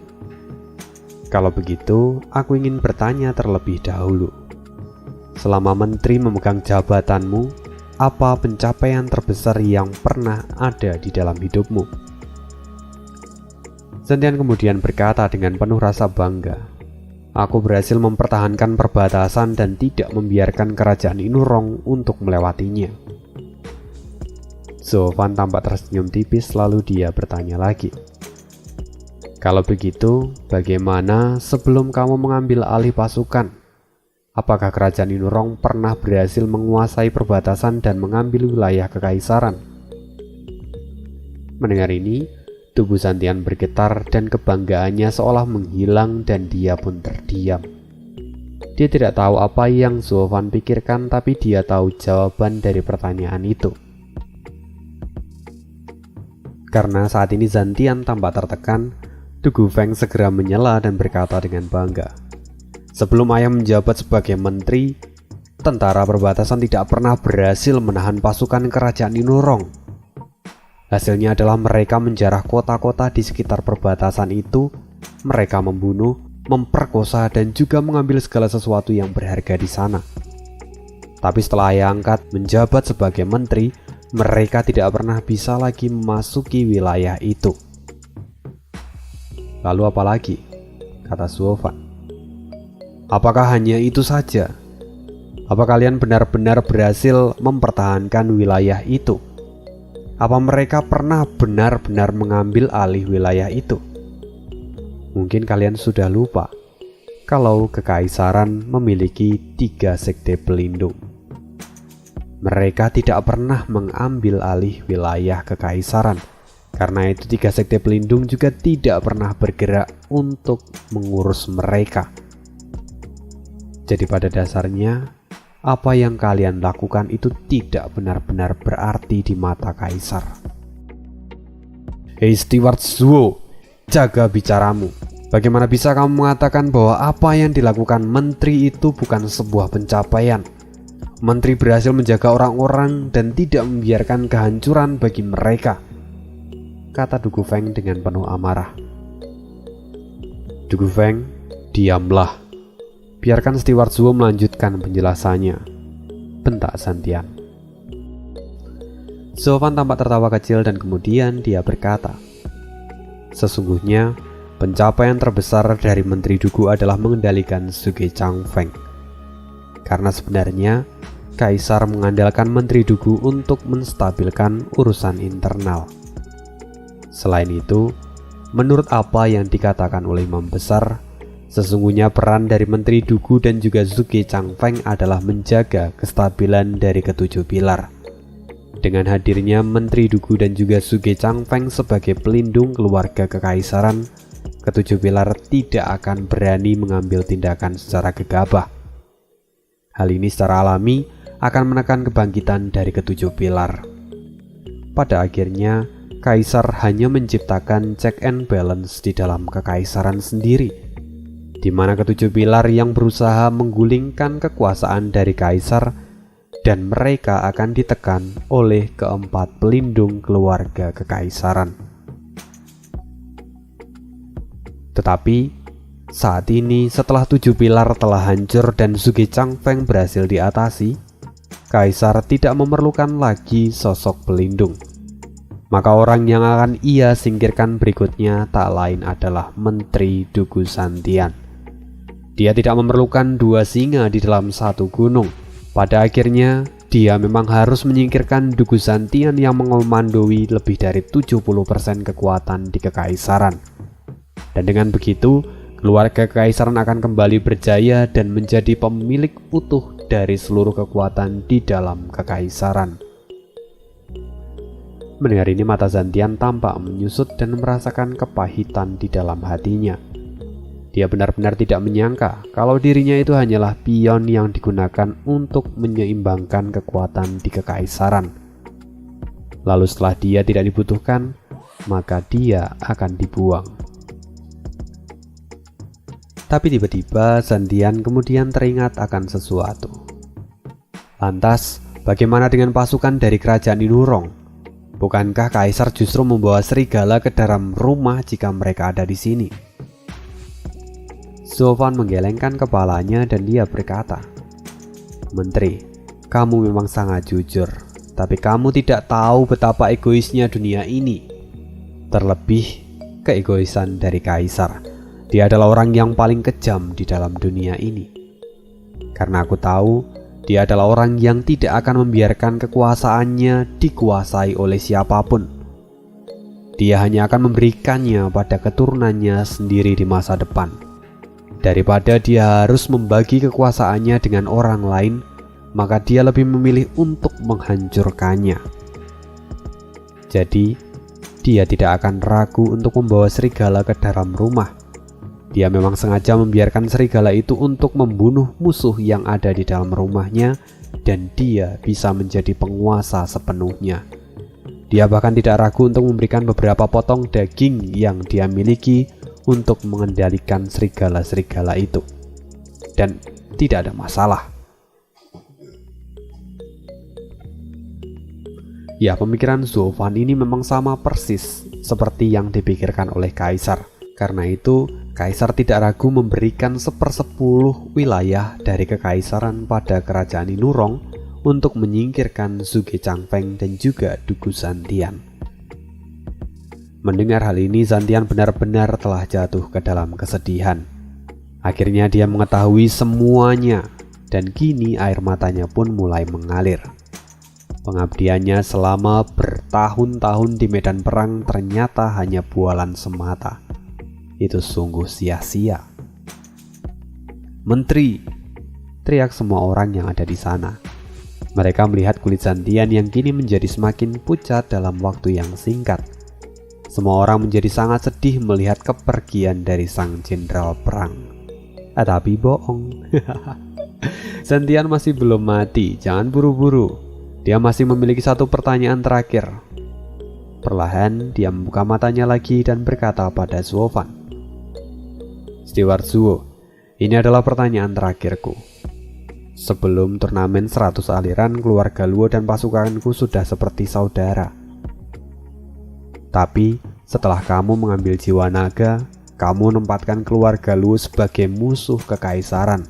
Kalau begitu, aku ingin bertanya terlebih dahulu. Selama menteri memegang jabatanmu, apa pencapaian terbesar yang pernah ada di dalam hidupmu? Santian kemudian berkata dengan penuh rasa bangga, aku berhasil mempertahankan perbatasan dan tidak membiarkan kerajaan Inurong untuk melewatinya. Suovan tampak tersenyum tipis lalu dia bertanya lagi. Kalau begitu, bagaimana sebelum kamu mengambil alih pasukan? Apakah kerajaan Inurong pernah berhasil menguasai perbatasan dan mengambil wilayah kekaisaran? Mendengar ini, tubuh Santian bergetar dan kebanggaannya seolah menghilang dan dia pun terdiam. Dia tidak tahu apa yang Suovan pikirkan, tapi dia tahu jawaban dari pertanyaan itu. Karena saat ini Santian tampak tertekan, Dugu Feng segera menyela dan berkata dengan bangga, sebelum ayah menjabat sebagai menteri, tentara perbatasan tidak pernah berhasil menahan pasukan kerajaan Inurong. Hasilnya adalah mereka menjarah kota-kota di sekitar perbatasan itu. Mereka membunuh, memperkosa, dan juga mengambil segala sesuatu yang berharga di sana. Tapi setelah ayah angkat menjabat sebagai menteri, mereka tidak pernah bisa lagi memasuki wilayah itu. Lalu apa lagi? Kata Suovan. Apakah hanya itu saja? Apa kalian benar-benar berhasil mempertahankan wilayah itu? Apa mereka pernah benar-benar mengambil alih wilayah itu? Mungkin kalian sudah lupa kalau kekaisaran memiliki 3 sekte pelindung. Mereka tidak pernah mengambil alih wilayah kekaisaran. Karena itu 3 sekte pelindung juga tidak pernah bergerak untuk mengurus mereka. Jadi pada dasarnya, apa yang kalian lakukan itu tidak benar-benar berarti di mata kaisar. Hei Steward Zuo, jaga bicaramu. Bagaimana bisa kamu mengatakan bahwa apa yang dilakukan menteri itu bukan sebuah pencapaian? Menteri berhasil menjaga orang-orang dan tidak membiarkan kehancuran bagi mereka, kata Dugu Feng dengan penuh amarah. Dugu Feng, diamlah. Biarkan Steward Zuo melanjutkan penjelasannya, bentak Santian. Zhou Fan tampak tertawa kecil dan kemudian dia berkata, sesungguhnya pencapaian terbesar dari Menteri Dugu adalah mengendalikan Suge Changfeng. Karena sebenarnya Kaisar mengandalkan Menteri Dugu untuk menstabilkan urusan internal. Selain itu, menurut apa yang dikatakan oleh Imam Besar, sesungguhnya peran dari Menteri Dugu dan juga Suge Changfeng adalah menjaga kestabilan dari ketujuh pilar. Dengan hadirnya Menteri Dugu dan juga Suge Changfeng sebagai pelindung keluarga kekaisaran, ketujuh pilar tidak akan berani mengambil tindakan secara gegabah. Hal ini secara alami akan menekan kebangkitan dari ketujuh pilar. Pada akhirnya, Kaisar hanya menciptakan check and balance di dalam kekaisaran sendiri, di mana ketujuh pilar yang berusaha menggulingkan kekuasaan dari Kaisar dan mereka akan ditekan oleh keempat pelindung keluarga kekaisaran. Tetapi saat ini setelah 7 pilar telah hancur dan Suge Changfeng berhasil diatasi, Kaisar tidak memerlukan lagi sosok pelindung. Maka orang yang akan ia singkirkan berikutnya tak lain adalah Menteri Dugu Santian. Dia tidak memerlukan 2 singa di dalam satu gunung. Pada akhirnya, dia memang harus menyingkirkan Dugu Santian yang mengomandoi lebih dari 70% kekuatan di kekaisaran. Dan dengan begitu, keluarga kekaisaran akan kembali berjaya dan menjadi pemilik utuh dari seluruh kekuatan di dalam kekaisaran. Mendengar ini mata Santian tampak menyusut dan merasakan kepahitan di dalam hatinya. Dia benar-benar tidak menyangka kalau dirinya itu hanyalah pion yang digunakan untuk menyeimbangkan kekuatan di kekaisaran. Lalu setelah dia tidak dibutuhkan, maka dia akan dibuang. Tapi tiba-tiba Santian kemudian teringat akan sesuatu. Lantas, bagaimana dengan pasukan dari kerajaan Inurong? Bukankah Kaisar justru membawa serigala ke dalam rumah jika mereka ada di sini? Zhou Fan menggelengkan kepalanya dan dia berkata, Menteri, kamu memang sangat jujur, tapi kamu tidak tahu betapa egoisnya dunia ini. Terlebih keegoisan dari Kaisar. Dia adalah orang yang paling kejam di dalam dunia ini. Karena aku tahu, dia adalah orang yang tidak akan membiarkan kekuasaannya dikuasai oleh siapapun. Dia hanya akan memberikannya pada keturunannya sendiri di masa depan. Daripada dia harus membagi kekuasaannya dengan orang lain, maka dia lebih memilih untuk menghancurkannya. Jadi, dia tidak akan ragu untuk membawa serigala ke dalam rumah. Dia memang sengaja membiarkan serigala itu untuk membunuh musuh yang ada di dalam rumahnya, dan dia bisa menjadi penguasa sepenuhnya. Dia bahkan tidak ragu untuk memberikan beberapa potong daging yang dia miliki untuk mengendalikan serigala-serigala itu. Dan tidak ada masalah. Ya, pemikiran Zhou Fan ini memang sama persis seperti yang dipikirkan oleh Kaisar. Karena itu, Kaisar tidak ragu memberikan 1/10 wilayah dari kekaisaran pada kerajaan Inurong untuk menyingkirkan Suge Changfeng dan juga Dugu Santian. Mendengar hal ini, Santian benar-benar telah jatuh ke dalam kesedihan. Akhirnya dia mengetahui semuanya, dan kini air matanya pun mulai mengalir. Pengabdiannya selama bertahun-tahun di medan perang ternyata hanya bualan semata. Itu sungguh sia-sia. "Menteri!" teriak semua orang yang ada di sana. Mereka melihat kulit Zantian yang kini menjadi semakin pucat dalam waktu yang singkat. Semua orang menjadi sangat sedih melihat kepergian dari sang jenderal perang. Tapi bohong. Zantian masih belum mati, jangan buru-buru. Dia masih memiliki satu pertanyaan terakhir. Perlahan dia membuka matanya lagi dan berkata pada Zuovan, "Steward Zuo, ini adalah pertanyaan terakhirku. Sebelum turnamen 100 aliran, keluarga Luo dan pasukanku sudah seperti saudara. Tapi setelah kamu mengambil jiwa naga, kamu menempatkan keluarga Luo sebagai musuh kekaisaran.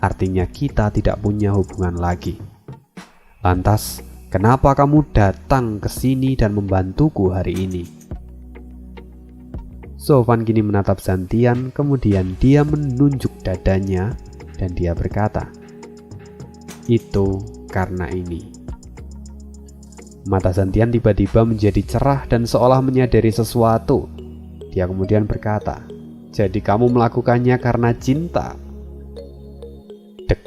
Artinya kita tidak punya hubungan lagi. Lantas, kenapa kamu datang ke sini dan membantuku hari ini?" Zuovan kini menatap Zantian, kemudian dia menunjuk dadanya dan dia berkata, "Itu karena ini." Mata Zantian tiba-tiba menjadi cerah dan seolah menyadari sesuatu. Dia kemudian berkata, "Jadi kamu melakukannya karena cinta?" Dek,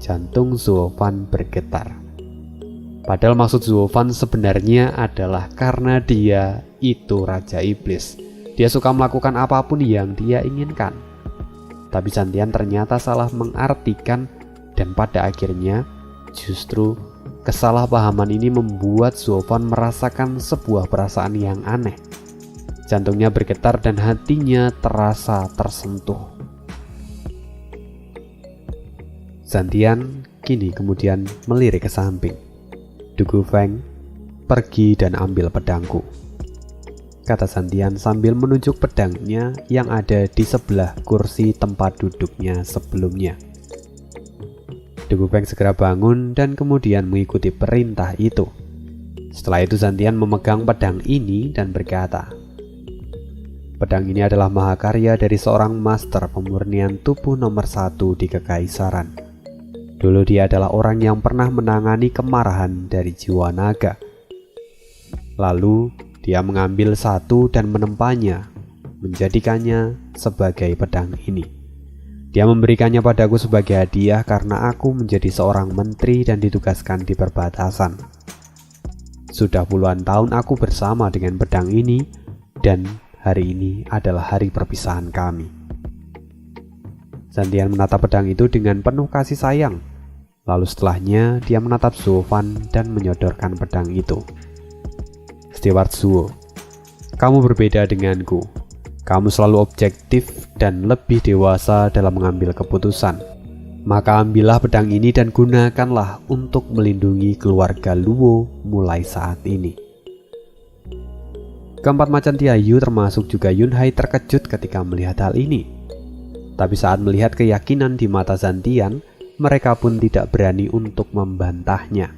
jantung Zuovan bergetar. Padahal maksud Zuovan sebenarnya adalah karena dia itu Raja Iblis. Dia suka melakukan apapun yang dia inginkan. Tapi Zantian ternyata salah mengartikan, dan pada akhirnya justru kesalahpahaman ini membuat Zuovan merasakan sebuah perasaan yang aneh. Jantungnya bergetar dan hatinya terasa tersentuh. Zantian kini kemudian melirik ke samping. "Du Gufeng, pergi dan ambil pedangku," kata Zantian sambil menunjuk pedangnya yang ada di sebelah kursi tempat duduknya sebelumnya. Du Gufeng segera bangun dan kemudian mengikuti perintah itu. Setelah itu Zantian memegang pedang ini dan berkata, "Pedang ini adalah mahakarya dari seorang master pemurnian tubuh nomor 1 di Kekaisaran. Dulu dia adalah orang yang pernah menangani kemarahan dari jiwa naga. Lalu dia mengambil satu dan menempanya, menjadikannya sebagai pedang ini. Dia memberikannya padaku sebagai hadiah karena aku menjadi seorang menteri dan ditugaskan di perbatasan. Sudah puluhan tahun aku bersama dengan pedang ini, dan hari ini adalah hari perpisahan kami." Zantian menatap pedang itu dengan penuh kasih sayang. Lalu setelahnya dia menatap Zuovan dan menyodorkan pedang itu. "Steward Zuo, kamu berbeda denganku. Kamu selalu objektif dan lebih dewasa dalam mengambil keputusan. Maka ambillah pedang ini dan gunakanlah untuk melindungi keluarga Luo mulai saat ini." Keempat macan Tiayu termasuk juga Yunhai terkejut ketika melihat hal ini. Tapi saat melihat keyakinan di mata Zantian, mereka pun tidak berani untuk membantahnya.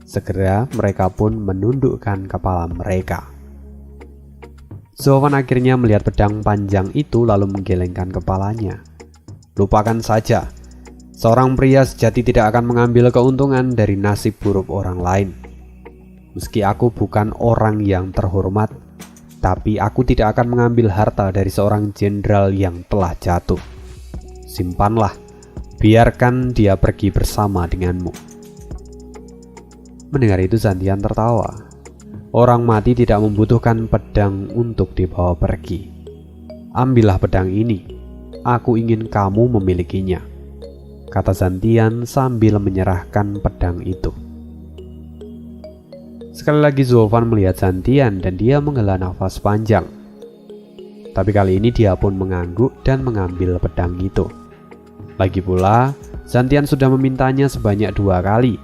Segera mereka pun menundukkan kepala mereka. Zuovan akhirnya melihat pedang panjang itu lalu menggelengkan kepalanya. "Lupakan saja. Seorang pria sejati tidak akan mengambil keuntungan dari nasib buruk orang lain. Meski aku bukan orang yang terhormat, tapi aku tidak akan mengambil harta dari seorang jenderal yang telah jatuh. Simpanlah, biarkan dia pergi bersama denganmu." Mendengar itu Zantian tertawa. Orang mati tidak membutuhkan pedang untuk dibawa pergi. "Ambillah pedang ini, aku ingin kamu memilikinya," kata Zantian sambil menyerahkan pedang itu. Sekali lagi Zuovan melihat Zantian dan dia menghela nafas panjang. Tapi kali ini dia pun mengangguk dan mengambil pedang itu. Lagi pula, Zantian sudah memintanya sebanyak 2 kali.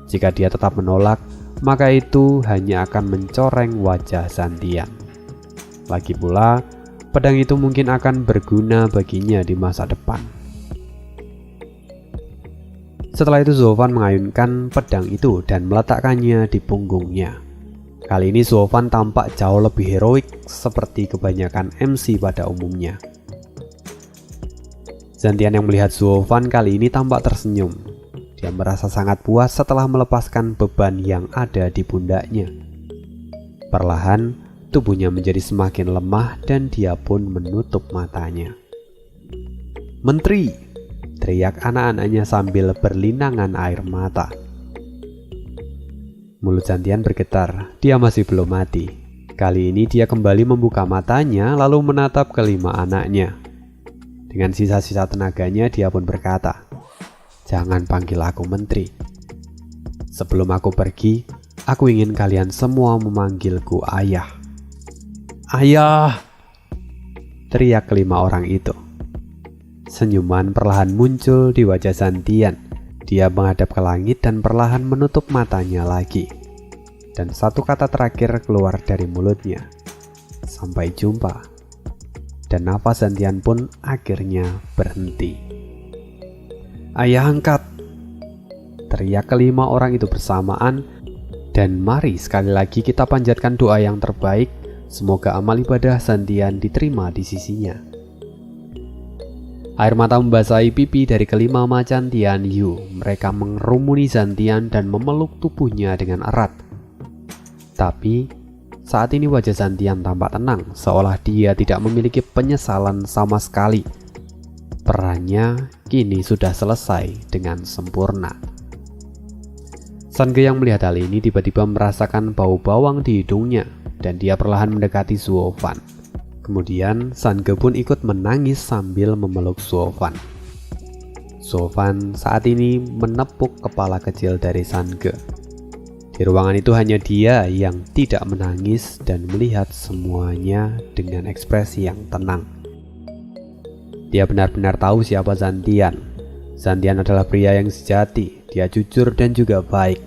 Jika dia tetap menolak, maka itu hanya akan mencoreng wajah Zantian. Lagi pula, pedang itu mungkin akan berguna baginya di masa depan. Setelah itu Zuovan mengayunkan pedang itu dan meletakkannya di punggungnya. Kali ini Zuovan tampak jauh lebih heroik seperti kebanyakan MC pada umumnya. Zantian yang melihat Zuovan kali ini tampak tersenyum. Dia merasa sangat puas setelah melepaskan beban yang ada di pundaknya. Perlahan, tubuhnya menjadi semakin lemah dan dia pun menutup matanya. "Menteri!" teriak anak-anaknya sambil berlinangan air mata. Mulut Zantian bergetar, dia masih belum mati. Kali ini dia kembali membuka matanya lalu menatap kelima anaknya. Dengan sisa-sisa tenaganya dia pun berkata, "Jangan panggil aku menteri. Sebelum aku pergi, aku ingin kalian semua memanggilku ayah." "Ayah!" teriak kelima orang itu. Senyuman perlahan muncul di wajah Zantian. Dia menghadap ke langit dan perlahan menutup matanya lagi. Dan satu kata terakhir keluar dari mulutnya, "Sampai jumpa." Dan nafas Zantian pun akhirnya berhenti. "Ayah angkat!" teriak kelima orang itu bersamaan. Dan mari sekali lagi kita panjatkan doa yang terbaik. Semoga amal ibadah Zantian diterima di sisinya. Air mata membasahi pipi dari kelima macan Tian Yu. Mereka mengerumuni Zantian dan memeluk tubuhnya dengan erat. Tapi saat ini wajah Zantian tampak tenang, seolah dia tidak memiliki penyesalan sama sekali. Perannya kini sudah selesai dengan sempurna. Sange yang melihat hal ini tiba-tiba merasakan bau bawang di hidungnya dan dia perlahan mendekati Zuofan. Kemudian Sange pun ikut menangis sambil memeluk Zuofan. Zuofan saat ini menepuk kepala kecil dari Sange. Di ruangan itu hanya dia yang tidak menangis dan melihat semuanya dengan ekspresi yang tenang. Dia benar-benar tahu siapa Zantian. Zantian adalah pria yang sejati, dia jujur dan juga baik.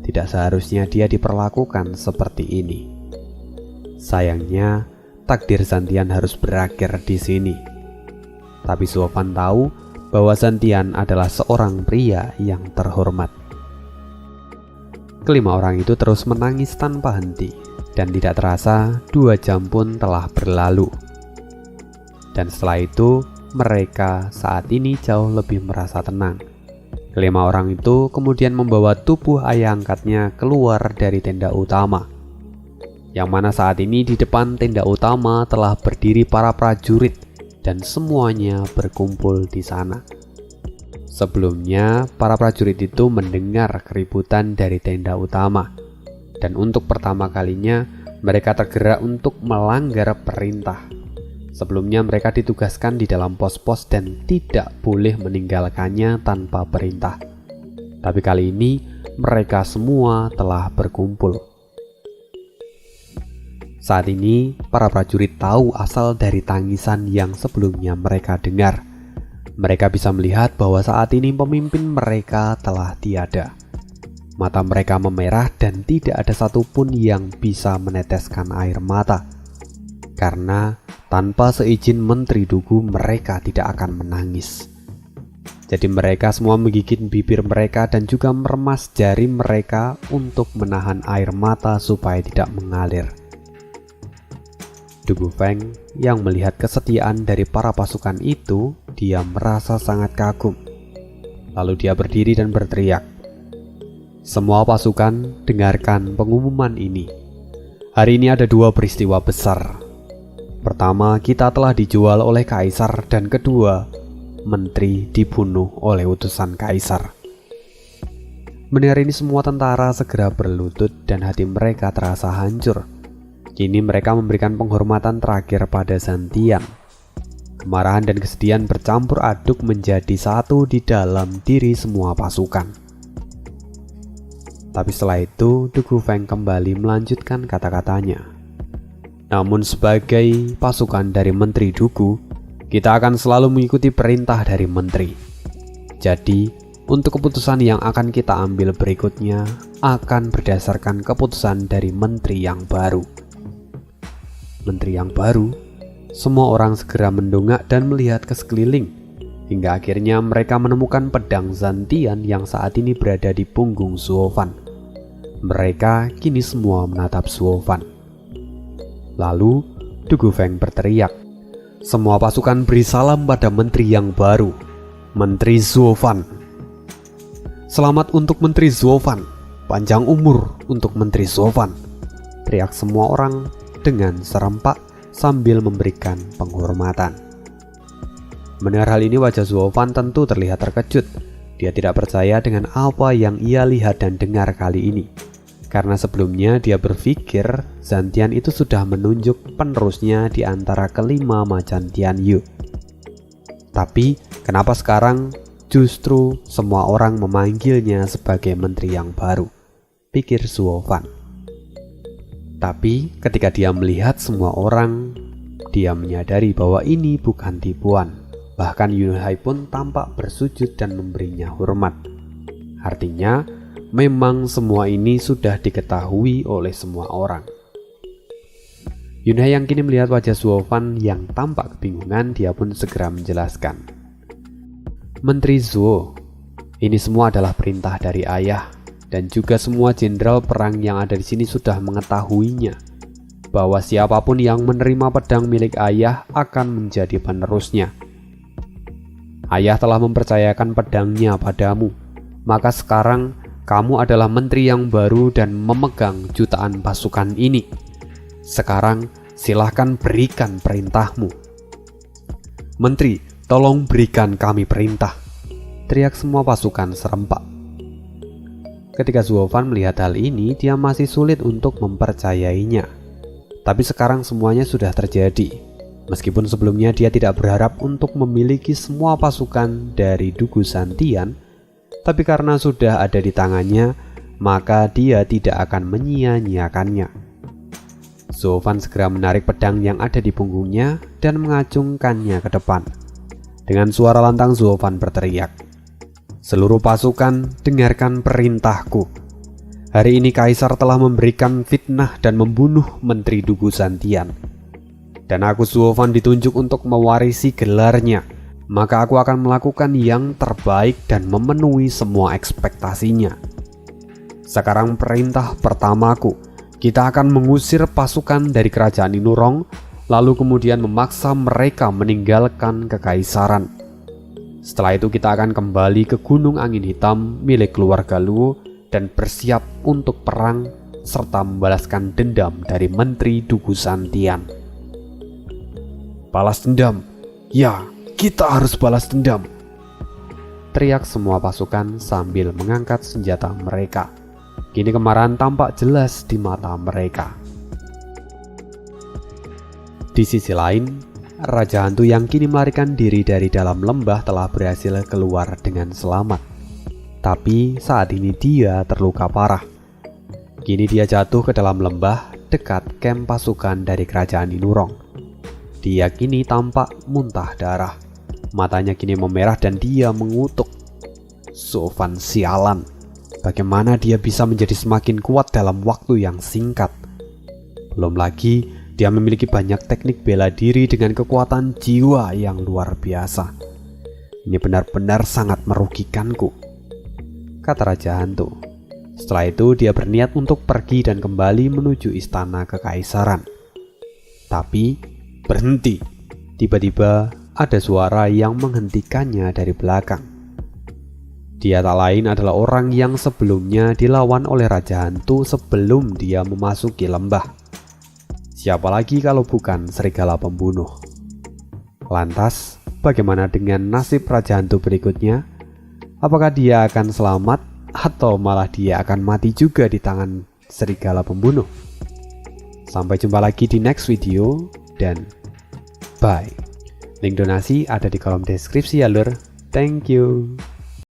Tidak seharusnya dia diperlakukan seperti ini. Sayangnya, takdir Zantian harus berakhir di sini. Tapi Zuofan tahu bahwa Zantian adalah seorang pria yang terhormat. Kelima orang itu terus menangis tanpa henti, dan tidak terasa 2 jam pun telah berlalu. Dan setelah itu, mereka saat ini jauh lebih merasa tenang. Kelima orang itu kemudian membawa tubuh ayah angkatnya keluar dari tenda utama, yang mana saat ini di depan tenda utama telah berdiri para prajurit dan semuanya berkumpul di sana. Sebelumnya, para prajurit itu mendengar keributan dari tenda utama, dan untuk pertama kalinya mereka tergerak untuk melanggar perintah. Sebelumnya mereka ditugaskan di dalam pos-pos dan tidak boleh meninggalkannya tanpa perintah. Tapi kali ini mereka semua telah berkumpul. Saat ini, para prajurit tahu asal dari tangisan yang sebelumnya mereka dengar. Mereka bisa melihat bahwa saat ini pemimpin mereka telah tiada. Mata mereka memerah dan tidak ada satupun yang bisa meneteskan air mata. Karena tanpa seizin Menteri Dugu mereka tidak akan menangis. Jadi mereka semua menggigit bibir mereka dan juga meremas jari mereka untuk menahan air mata supaya tidak mengalir. Dugu Feng yang melihat kesetiaan dari para pasukan itu, dia merasa sangat kagum. Lalu dia berdiri dan berteriak, "Semua pasukan, dengarkan pengumuman ini. Hari ini ada 2 peristiwa besar. Pertama, kita telah dijual oleh kaisar, dan kedua, menteri dibunuh oleh utusan kaisar." Mendengar ini semua tentara segera berlutut dan hati mereka terasa hancur. Kini mereka memberikan penghormatan terakhir pada Zantian. Kemarahan dan kesedihan bercampur aduk menjadi satu di dalam diri semua pasukan. Tapi setelah itu, Dugu Feng kembali melanjutkan kata-katanya. "Namun sebagai pasukan dari Menteri Dugu, kita akan selalu mengikuti perintah dari Menteri. Jadi, untuk keputusan yang akan kita ambil berikutnya akan berdasarkan keputusan dari Menteri yang baru." Menteri yang baru? Semua orang segera mendongak dan melihat ke sekeliling, hingga akhirnya mereka menemukan pedang Zantian yang saat ini berada di punggung Zuofan. Mereka kini semua menatap Zuofan. Lalu Dugu Feng berteriak, "Semua pasukan beri salam pada menteri yang baru, Menteri Zuofan." "Selamat untuk Menteri Zuofan, panjang umur untuk Menteri Zuofan," teriak semua orang dengan serempak sambil memberikan penghormatan. Mendengar hal ini, wajah Zuofan tentu terlihat terkejut. Dia tidak percaya dengan apa yang ia lihat dan dengar kali ini. Karena sebelumnya dia berpikir Zantian itu sudah menunjuk penerusnya di antara kelima macan Tianyu. Tapi kenapa sekarang justru semua orang memanggilnya sebagai menteri yang baru? Pikir Zuofan. Tapi ketika dia melihat semua orang, dia menyadari bahwa ini bukan tipuan. Bahkan Yunhai pun tampak bersujud dan memberinya hormat. Artinya, memang semua ini sudah diketahui oleh semua orang. Yunhai yang kini melihat wajah Zuofan yang tampak kebingungan, dia pun segera menjelaskan. Menteri Zuo, ini semua adalah perintah dari ayah, dan juga semua jenderal perang yang ada di sini sudah mengetahuinya, bahwa siapapun yang menerima pedang milik ayah akan menjadi penerusnya. Ayah telah mempercayakan pedangnya padamu, maka sekarang kamu adalah menteri yang baru dan memegang jutaan pasukan ini. Sekarang silahkan berikan perintahmu. Menteri, tolong berikan kami perintah, teriak semua pasukan serempak. Ketika Zuofan melihat hal ini, dia masih sulit untuk mempercayainya. Tapi sekarang semuanya sudah terjadi. Meskipun sebelumnya dia tidak berharap untuk memiliki semua pasukan dari Dugu Zantian, tapi karena sudah ada di tangannya, maka dia tidak akan menyia-nyiakannya. Zuofan segera menarik pedang yang ada di punggungnya dan mengacungkannya ke depan. Dengan suara lantang Zuofan berteriak, "Seluruh pasukan, dengarkan perintahku. Hari ini Kaisar telah memberikan fitnah dan membunuh Menteri Dugu Zantian. Dan aku Zuofan ditunjuk untuk mewarisi gelarnya, maka aku akan melakukan yang terbaik dan memenuhi semua ekspektasinya. Sekarang perintah pertamaku, kita akan mengusir pasukan dari kerajaan Inurong, lalu kemudian memaksa mereka meninggalkan kekaisaran. Setelah itu kita akan kembali ke Gunung Angin Hitam milik keluarga Luo dan bersiap untuk perang serta membalaskan dendam dari Menteri Dugu Zantian." "Balas dendam? Ya, kita harus balas dendam!" teriak semua pasukan sambil mengangkat senjata mereka. Kini kemarahan tampak jelas di mata mereka. Di sisi lain, Raja Hantu yang kini melarikan diri dari dalam lembah telah berhasil keluar dengan selamat. Tapi saat ini dia terluka parah. Kini dia jatuh ke dalam lembah dekat kamp pasukan dari kerajaan Inurong. Dia kini tampak muntah darah. Matanya kini memerah dan dia mengutuk. Zuofan sialan. Bagaimana dia bisa menjadi semakin kuat dalam waktu yang singkat? Belum lagi, dia memiliki banyak teknik bela diri dengan kekuatan jiwa yang luar biasa. Ini benar-benar sangat merugikanku, kata Raja Hantu. Setelah itu dia berniat untuk pergi dan kembali menuju istana kekaisaran. Tapi berhenti. Tiba-tiba ada suara yang menghentikannya dari belakang. Dia tak lain adalah orang yang sebelumnya dilawan oleh Raja Hantu sebelum dia memasuki lembah. Siapa lagi kalau bukan serigala pembunuh? Lantas, bagaimana dengan nasib Raja Hantu berikutnya? Apakah dia akan selamat atau malah dia akan mati juga di tangan serigala pembunuh? Sampai jumpa lagi di next video. Dan bye. Link donasi ada di kolom deskripsi ya lur. Thank you.